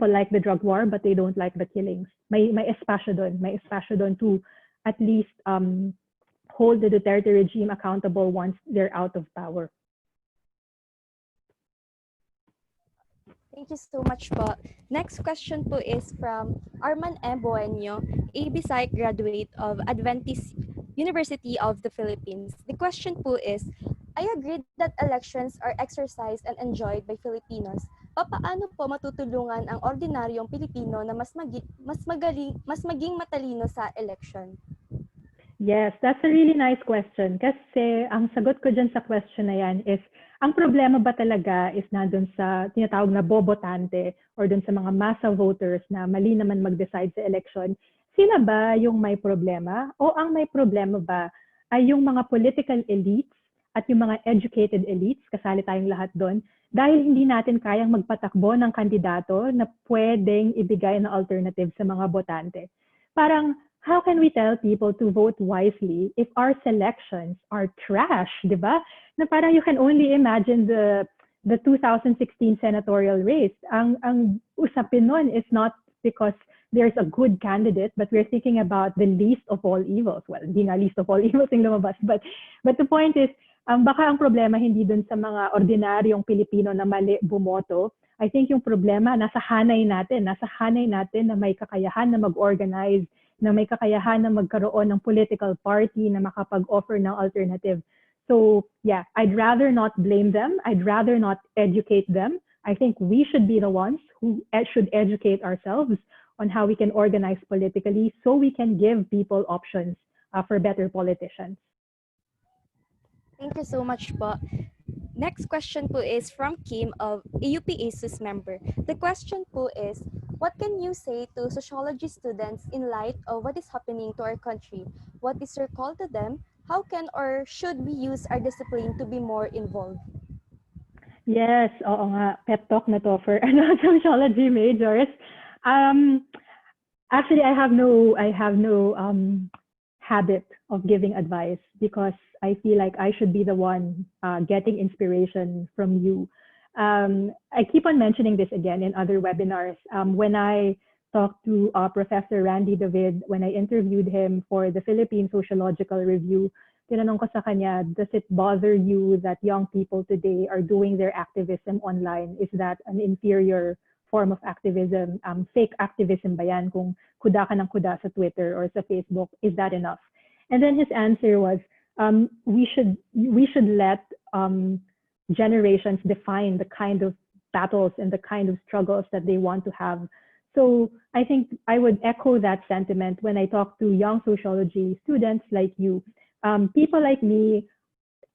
[SPEAKER 9] like the drug war, but they don't like the killings. May espasyo doon to at least hold the Duterte regime accountable once they're out of power.
[SPEAKER 6] Thank you so much po. Next question po is from Arman M. Buenyo, AB Psych graduate of Adventist University of the Philippines. The question po is, I agree that elections are exercised and enjoyed by Filipinos. Papaano po matutulungan ang ordinaryong Pilipino na mas maging matalino sa election?
[SPEAKER 9] Yes, that's a really nice question. Kasi ang sagot ko dyan sa question na yan is, ang problema ba talaga is nandun sa tinatawag na bobotante or dun sa mga massa voters na mali naman mag-decide sa election? Sila ba yung may problema? O ang may problema ba ay yung mga political elites at yung mga educated elites, kasali tayong lahat doon, dahil hindi natin kayang magpatakbo ng kandidato na pwedeng ibigay na alternative sa mga botante? Parang, how can we tell people to vote wisely if our selections are trash, di ba? Na parang you can only imagine the 2016 senatorial race. Ang usapin nun is not because there's a good candidate, but we're thinking about the least of all evils. Well, hindi nga least of all evils yung lumabas, but the point is, baka ang problema hindi dun sa mga ordinaryong Pilipino na mali bumoto. I think yung problema nasa hanay natin na may kakayahan na mag-organize, na may kakayahan na magkaroon ng political party na makapag-offer ng alternative. So yeah, I'd rather not blame them. I'd rather not educate them. I think we should be the ones who should educate ourselves on how we can organize politically so we can give people options for better politicians.
[SPEAKER 6] Thank you so much po. Next question po is from Kim of AUP ASUS member. The question po is, what can you say to sociology students in light of what is happening to our country? What is your call to them? How can or should we use our discipline to be more involved?
[SPEAKER 9] Yes, oo nga. Pep talk na to for sociology majors. Actually, I have no habit of giving advice because I feel like I should be the one getting inspiration from you. I keep on mentioning this again in other webinars. When I talked to Professor Randy David, when I interviewed him for the Philippine Sociological Review, tinanong ko sa kanya, does it bother you that young people today are doing their activism online? Is that an inferior form of activism? Fake activism ba yan? Kung kuda ka ng kuda sa Twitter or sa Facebook, is that enough? And then his answer was, we should let generations define the kind of battles and the kind of struggles that they want to have. So I think I would echo that sentiment when I talk to young sociology students like you. People like me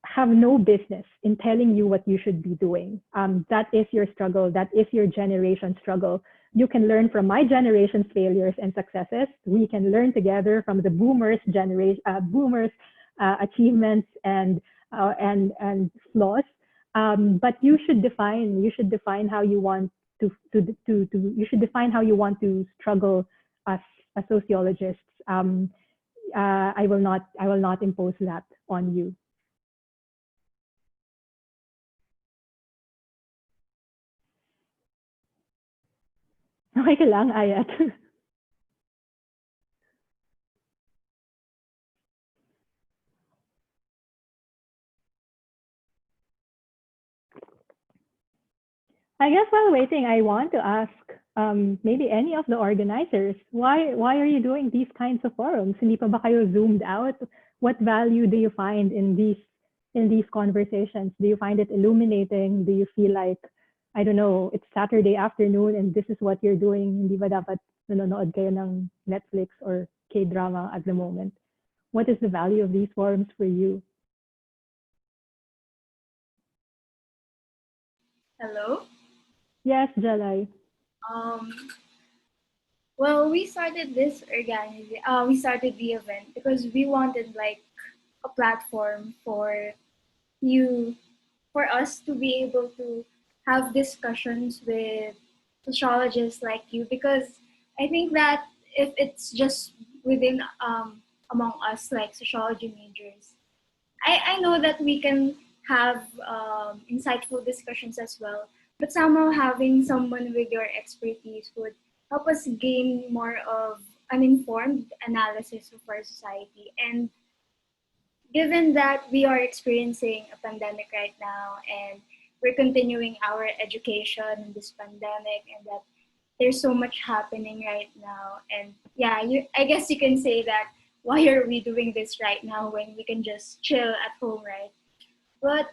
[SPEAKER 9] have no business in telling you what you should be doing. That is your struggle. That is your generation's struggle. You can learn from my generation's failures and successes. We can learn together from the boomers' achievements and flaws. But you should define how you want to struggle as sociologists. I will not impose that on you. Okay ka lang, Ayat. I guess while waiting, I want to ask maybe any of the organizers, why are you doing these kinds of forums? Hindi pa ba kayo zoomed out? What value do you find in these conversations? Do you find it illuminating? Do you feel like, I don't know, it's Saturday afternoon and this is what you're doing? Hindi ba dapat nanonood kayo ng Netflix or K-drama at the moment? What is the value of these forums for you?
[SPEAKER 7] Hello?
[SPEAKER 9] Yes, Jalai.
[SPEAKER 7] Well, we started the event because we wanted like a platform for us to be able to have discussions with sociologists like you, because I think that if it's just within among us like sociology majors, I know that we can have insightful discussions as well, but somehow having someone with your expertise would help us gain more of an informed analysis of our society. And given that we are experiencing a pandemic right now and we're continuing our education in this pandemic, and that there's so much happening right now, and yeah, I guess you can say that why are we doing this right now when we can just chill at home, right? But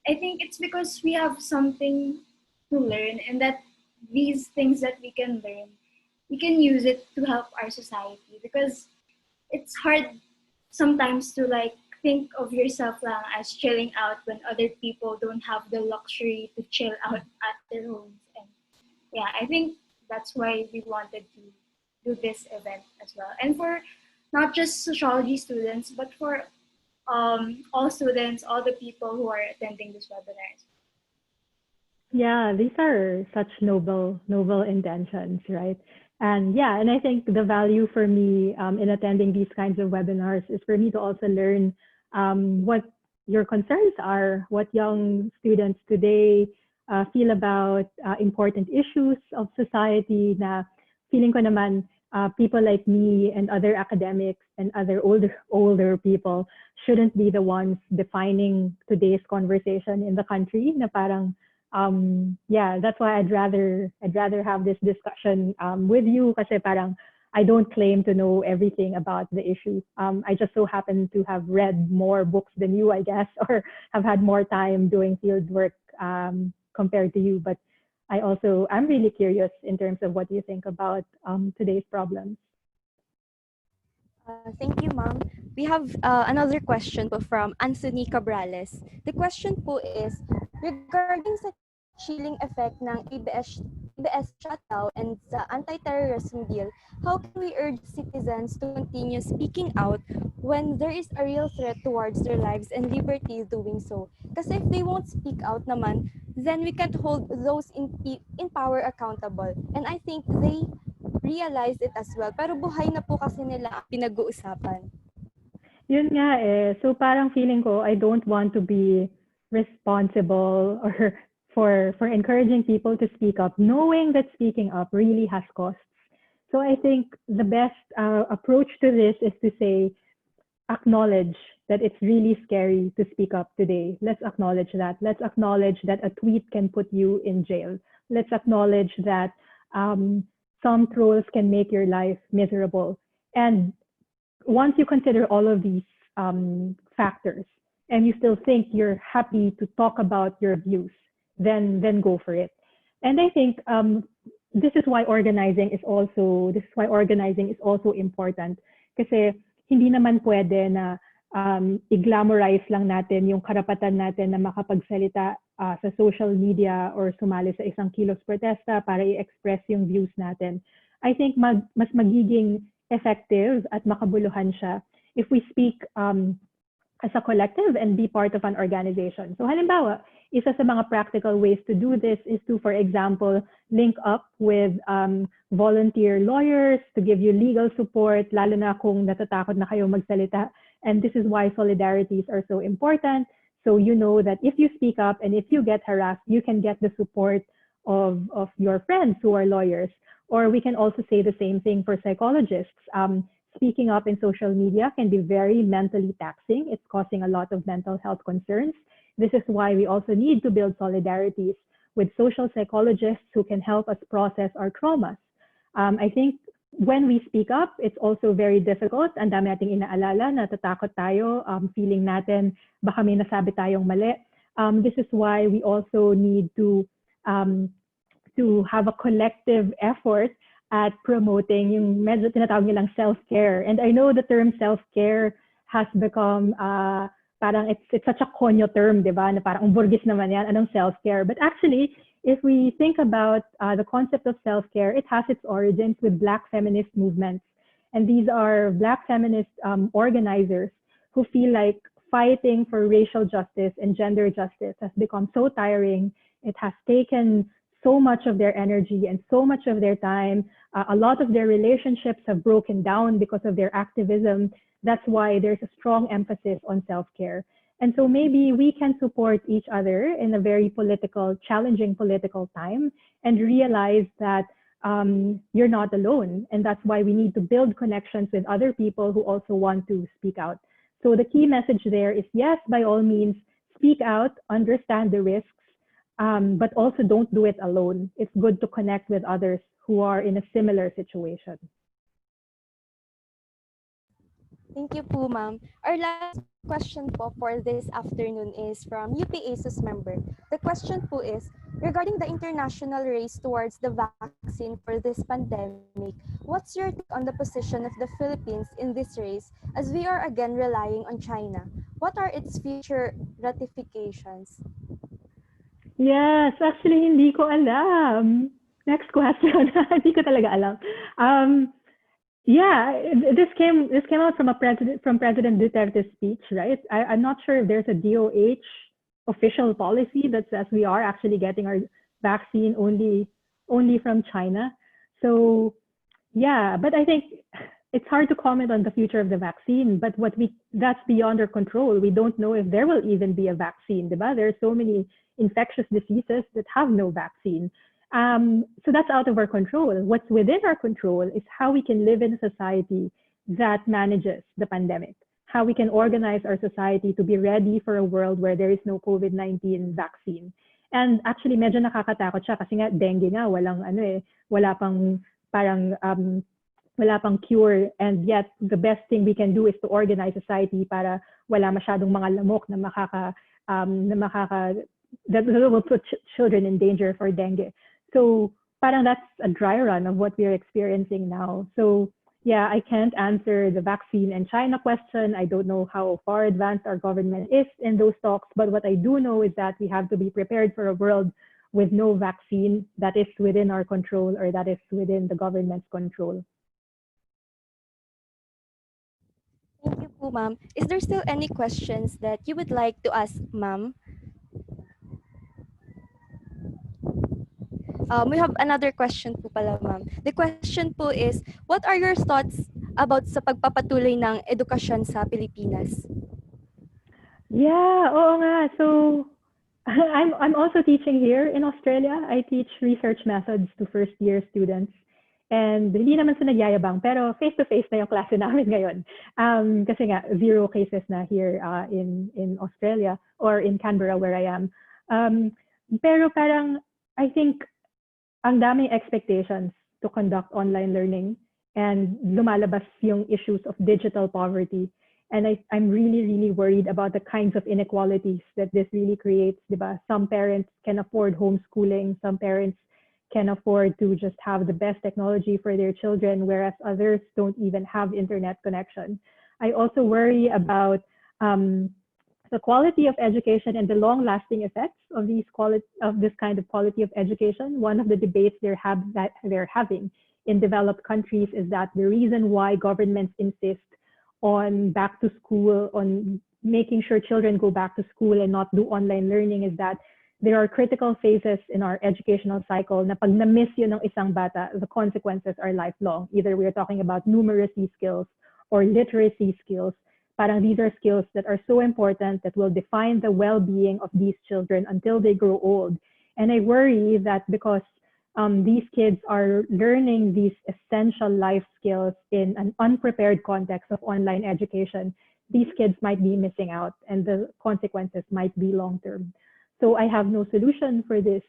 [SPEAKER 7] I think it's because we have something to learn, and that these things that we can learn, we can use it to help our society, because it's hard sometimes to like think of yourself lang as chilling out when other people don't have the luxury to chill out at their homes. And yeah, I think that's why we wanted to do this event as well. And for not just sociology students, but for all students, all the people who are attending this webinar.
[SPEAKER 9] Yeah, these are such noble intentions, right? And yeah, and I think the value for me in attending these kinds of webinars is for me to also learn what your concerns are, what young students today feel about important issues of society. Na feeling ko naman people like me and other academics and other older people shouldn't be the ones defining today's conversation in the country. Na parang yeah, that's why I'd rather have this discussion with you, kasi parang I don't claim to know everything about the issue. I just so happen to have read more books than you, I guess, or have had more time doing field work compared to you. But I'm really curious in terms of what you think about today's problems.
[SPEAKER 6] Thank you, ma'am. We have another question po from Anthony Cabrales. The question po is, regarding sa chilling effect ng ABS shutdown and sa anti-terrorism bill, how can we urge citizens to continue speaking out when there is a real threat towards their lives and liberty doing so? Kasi if they won't speak out naman, then we can't hold those in power accountable. And I think they realize it as well. Pero buhay na po kasi nila ang pinag-uusapan.
[SPEAKER 9] Yun nga eh. So parang feeling ko, I don't want to be responsible or for encouraging people to speak up, knowing that speaking up really has costs. So I think the best approach to this is to say, acknowledge that it's really scary to speak up today. Let's acknowledge that. Let's acknowledge that a tweet can put you in jail. Let's acknowledge that some trolls can make your life miserable. And once you consider all of these factors and you still think you're happy to talk about your views, then go for it. And I think this is why organizing is also important. Kasi hindi naman pwede na i-glamorize lang natin yung karapatan natin na makapagsalita sa social media or sumali sa isang kilos protesta para i-express yung views natin. I think mas magiging effective at makabuluhan siya if we speak as a collective and be part of an organization. So halimbawa, isa sa mga practical ways to do this is to, for example, link up with volunteer lawyers to give you legal support, lalo na kung natatakot na kayo magsalita. And this is why solidarities are so important. So you know that if you speak up and if you get harassed, you can get the support of your friends who are lawyers. Or we can also say the same thing for psychologists. Speaking up in social media can be very mentally taxing. It's causing a lot of mental health concerns. This is why we also need to build solidarities with social psychologists who can help us process our traumas. I think when we speak up, it's also very difficult. Ang dami nating inaalala, natatakot tayo, feeling natin baka may nasabi tayong mali. This is why we also need to have a collective effort at promoting yung medyo tinatawag nilang self-care. And I know the term self-care has become parang it's such a konyo term, di ba? Na parang burgis naman yan, anong self-care? But actually, if we think about the concept of self-care, it has its origins with Black feminist movements. And these are Black feminist organizers who feel like fighting for racial justice and gender justice has become so tiring. It has taken so much of their energy and so much of their time. A lot of their relationships have broken down because of their activism. That's why there's a strong emphasis on self-care. And so maybe we can support each other in a very challenging political time and realize that you're not alone. And that's why we need to build connections with other people who also want to speak out. So the key message there is, yes, by all means, speak out, understand the risks, but also don't do it alone. It's good to connect with others who are in a similar situation.
[SPEAKER 6] Thank you po, ma'am. Our last question po for this afternoon is from ASUS member. The question po is, regarding the international race towards the vaccine for this pandemic, what's your take on the position of the Philippines in this race as we are again relying on China? What are its future ratifications?
[SPEAKER 9] Yes, actually hindi ko alam. Next question. Hindi ko talaga alam. Yeah, this came out from President Duterte's speech, right? I'm not sure if there's a DOH official policy that says we are actually getting our vaccine only from China. So yeah, but I think it's hard to comment on the future of the vaccine, but that's beyond our control. We don't know if there will even be a vaccine, diba? There are so many infectious diseases that have no vaccine. So that's out of our control. What's within our control is how we can live in a society that manages the pandemic, how we can organize our society to be ready for a world where there is no COVID-19 vaccine. And actually, medyo nakakatakot siya kasi nga dengue nga, wala pang parang wala pang cure, and yet the best thing we can do is to organize society para wala masyadong mga lamok na that will put children in danger for dengue. So parang that's a dry run of what we're experiencing now. So yeah, I can't answer the vaccine and China question. I don't know how far advanced our government is in those talks, but what I do know is that we have to be prepared for a world with no vaccine that is within our control or that is within the government's control.
[SPEAKER 6] Thank you po, ma'am. Is there still any questions that you would like to ask, ma'am? We have another question po pala, ma'am. The question po is, what are your thoughts about sa pagpapatuloy ng edukasyon sa Pilipinas?
[SPEAKER 9] Yeah, oo nga. So I'm also teaching here in Australia. I teach research methods to first year students. And hindi naman sa nagyayabang, pero face-to-face na yung klase namin ngayon. Kasi nga, 0 cases na here in Australia or in Canberra where I am. Pero parang, I think, ang daming expectations to conduct online learning and lumalabas yung issues of digital poverty. And I'm really, really worried about the kinds of inequalities that this really creates, diba? Some parents can afford homeschooling, some parents can afford to just have the best technology for their children, whereas others don't even have internet connection. I also worry about the quality of education and the long-lasting effects of this kind of quality of education. One of the debates they're having in developed countries is that the reason why governments insist on back to school, on making sure children go back to school and not do online learning, is that there are critical phases in our educational cycle na pag na-miss yun ng isang bata, the consequences are lifelong. Either we're talking about numeracy skills or literacy skills. Parang these are skills that are so important that will define the well-being of these children until they grow old. And I worry that because these kids are learning these essential life skills in an unprepared context of online education, these kids might be missing out and the consequences might be long-term. So I have no solution for this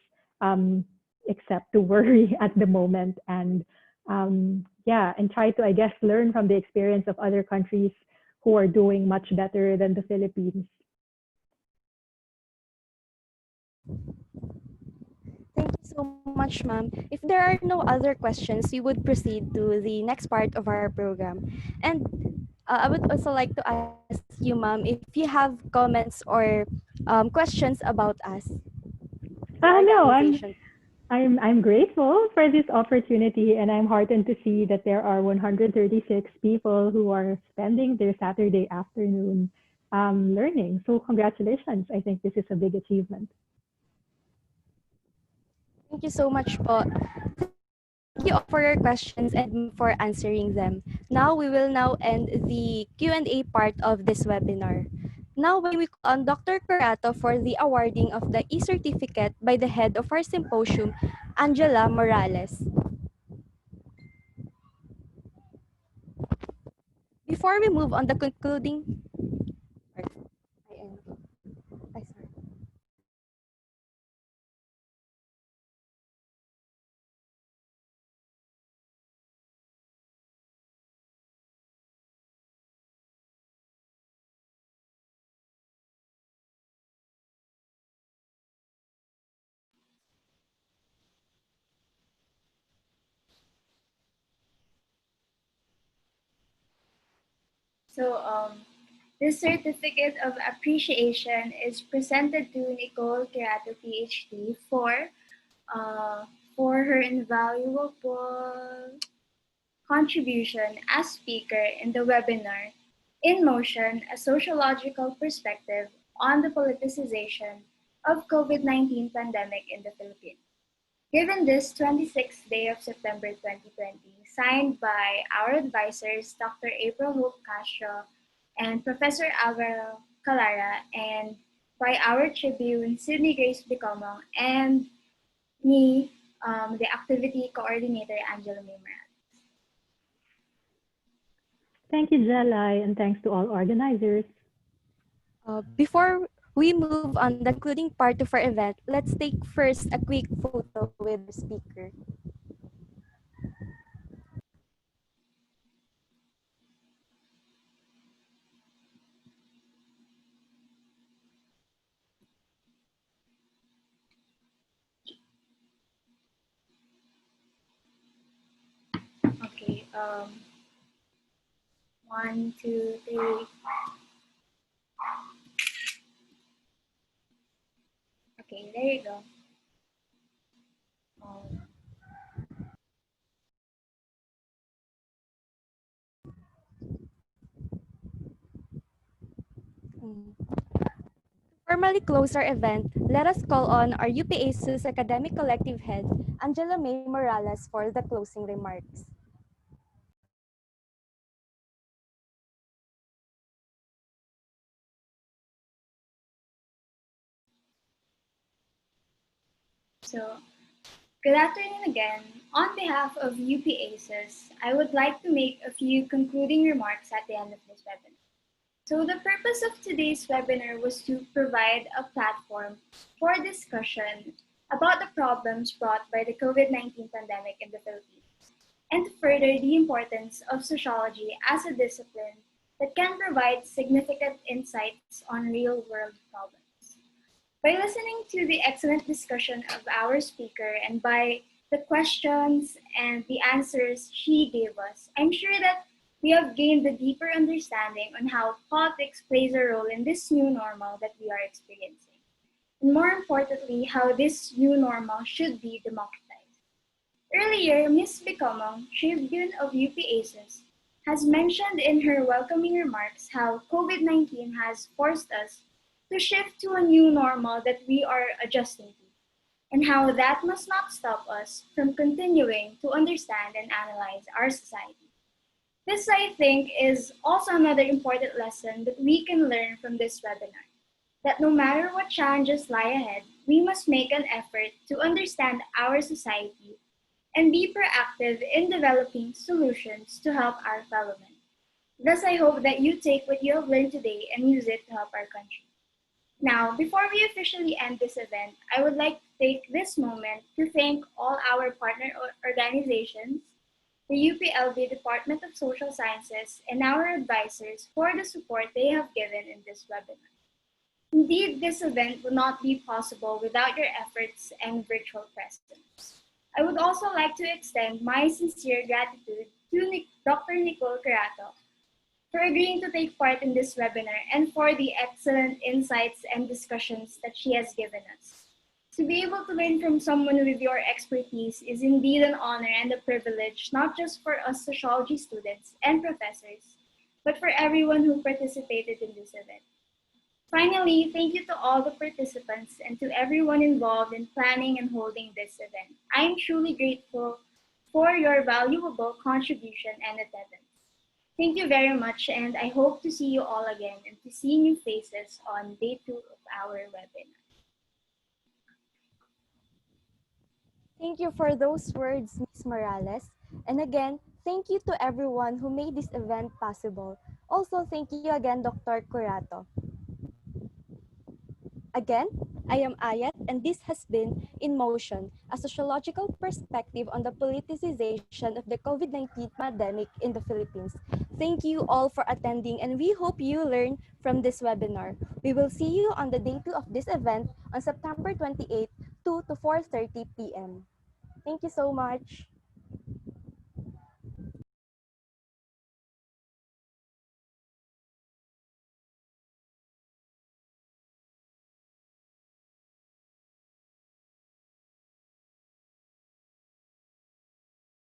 [SPEAKER 9] except to worry at the moment and and try to, I guess, learn from the experience of other countries who are doing much better than the Philippines.
[SPEAKER 6] Thank you so much, ma'am. If there are no other questions, we would proceed to the next part of our program. And I would also like to ask you, ma'am, if you have comments or questions about us.
[SPEAKER 9] No, I'm grateful for this opportunity, and I'm heartened to see that there are 136 people who are spending their Saturday afternoon learning. So congratulations. I think this is a big achievement.
[SPEAKER 6] Thank you so much po. Thank you all for your questions and for answering them. Now we will now end the Q&A part of this webinar. Now when we call on Dr. Curato for the awarding of the e-certificate by the head of our symposium, Angela Morales. Before we move on the concluding
[SPEAKER 7] So this certificate of appreciation is presented to Nicole Curato, PhD, for her invaluable contribution as speaker in the webinar, In Motion, a Sociological Perspective on the Politicization of COVID-19 Pandemic in the Philippines. Given this 26th day of September 2020, signed by our advisors, Dr. April Hope Castro and Professor Alvaro Calara, and by our tribune, Sydney Grace Bicomong, and me, the activity coordinator, Angela Maymoran.
[SPEAKER 9] Thank you, Jelai, and thanks to all organizers.
[SPEAKER 6] Before we move on the concluding part of our event, let's take first a quick photo with the speaker.
[SPEAKER 7] 1, 2, 3. Okay, there you go.
[SPEAKER 6] Formally close our event, let us call on our UPASUS Academic Collective Head, Angela May Morales, for the closing remarks.
[SPEAKER 7] So, good afternoon again. On behalf of UPASUS, I would like to make a few concluding remarks at the end of this webinar. So the purpose of today's webinar was to provide a platform for discussion about the problems brought by the COVID-19 pandemic in the Philippines, and to further the importance of sociology as a discipline that can provide significant insights on real-world problems. By listening to the excellent discussion of our speaker and by the questions and the answers she gave us, I'm sure that we have gained a deeper understanding on how politics plays a role in this new normal that we are experiencing. And more importantly, how this new normal should be democratized. Earlier, Ms. Bicomong, Tribune of UPASUS, has mentioned in her welcoming remarks how COVID-19 has forced us to shift to a new normal that we are adjusting to, and how that must not stop us from continuing to understand and analyze our society. This, I think, is also another important lesson that we can learn from this webinar, that no matter what challenges lie ahead, we must make an effort to understand our society and be proactive in developing solutions to help our fellow men. Thus, I hope that you take what you have learned today and use it to help our country. Now, before we officially end this event, I would like to take this moment to thank all our partner organizations, the UPLB Department of Social Sciences, and our advisors for the support they have given in this webinar. Indeed, this event would not be possible without your efforts and virtual presence. I would also like to extend my sincere gratitude to Dr. Nicole Curato for agreeing to take part in this webinar and for the excellent insights and discussions that she has given us. To be able to learn from someone with your expertise is indeed an honor and a privilege, not just for us sociology students and professors, but for everyone who participated in this event. Finally, thank you to all the participants and to everyone involved in planning and holding this event. I am truly grateful for your valuable contribution and attendance. Thank you very much, and I hope to see you all again and to see new faces on day 2 of our webinar.
[SPEAKER 6] Thank you for those words, Ms. Morales. And again, thank you to everyone who made this event possible. Also, thank you again, Dr. Curato. Again, I am Ayat, and this has been In Motion, a sociological perspective on the politicization of the COVID-19 pandemic in the Philippines. Thank you all for attending, and we hope you learn from this webinar. We will see you on the day 2 of this event on September 28, 2 to 4:30 p.m. Thank you so much.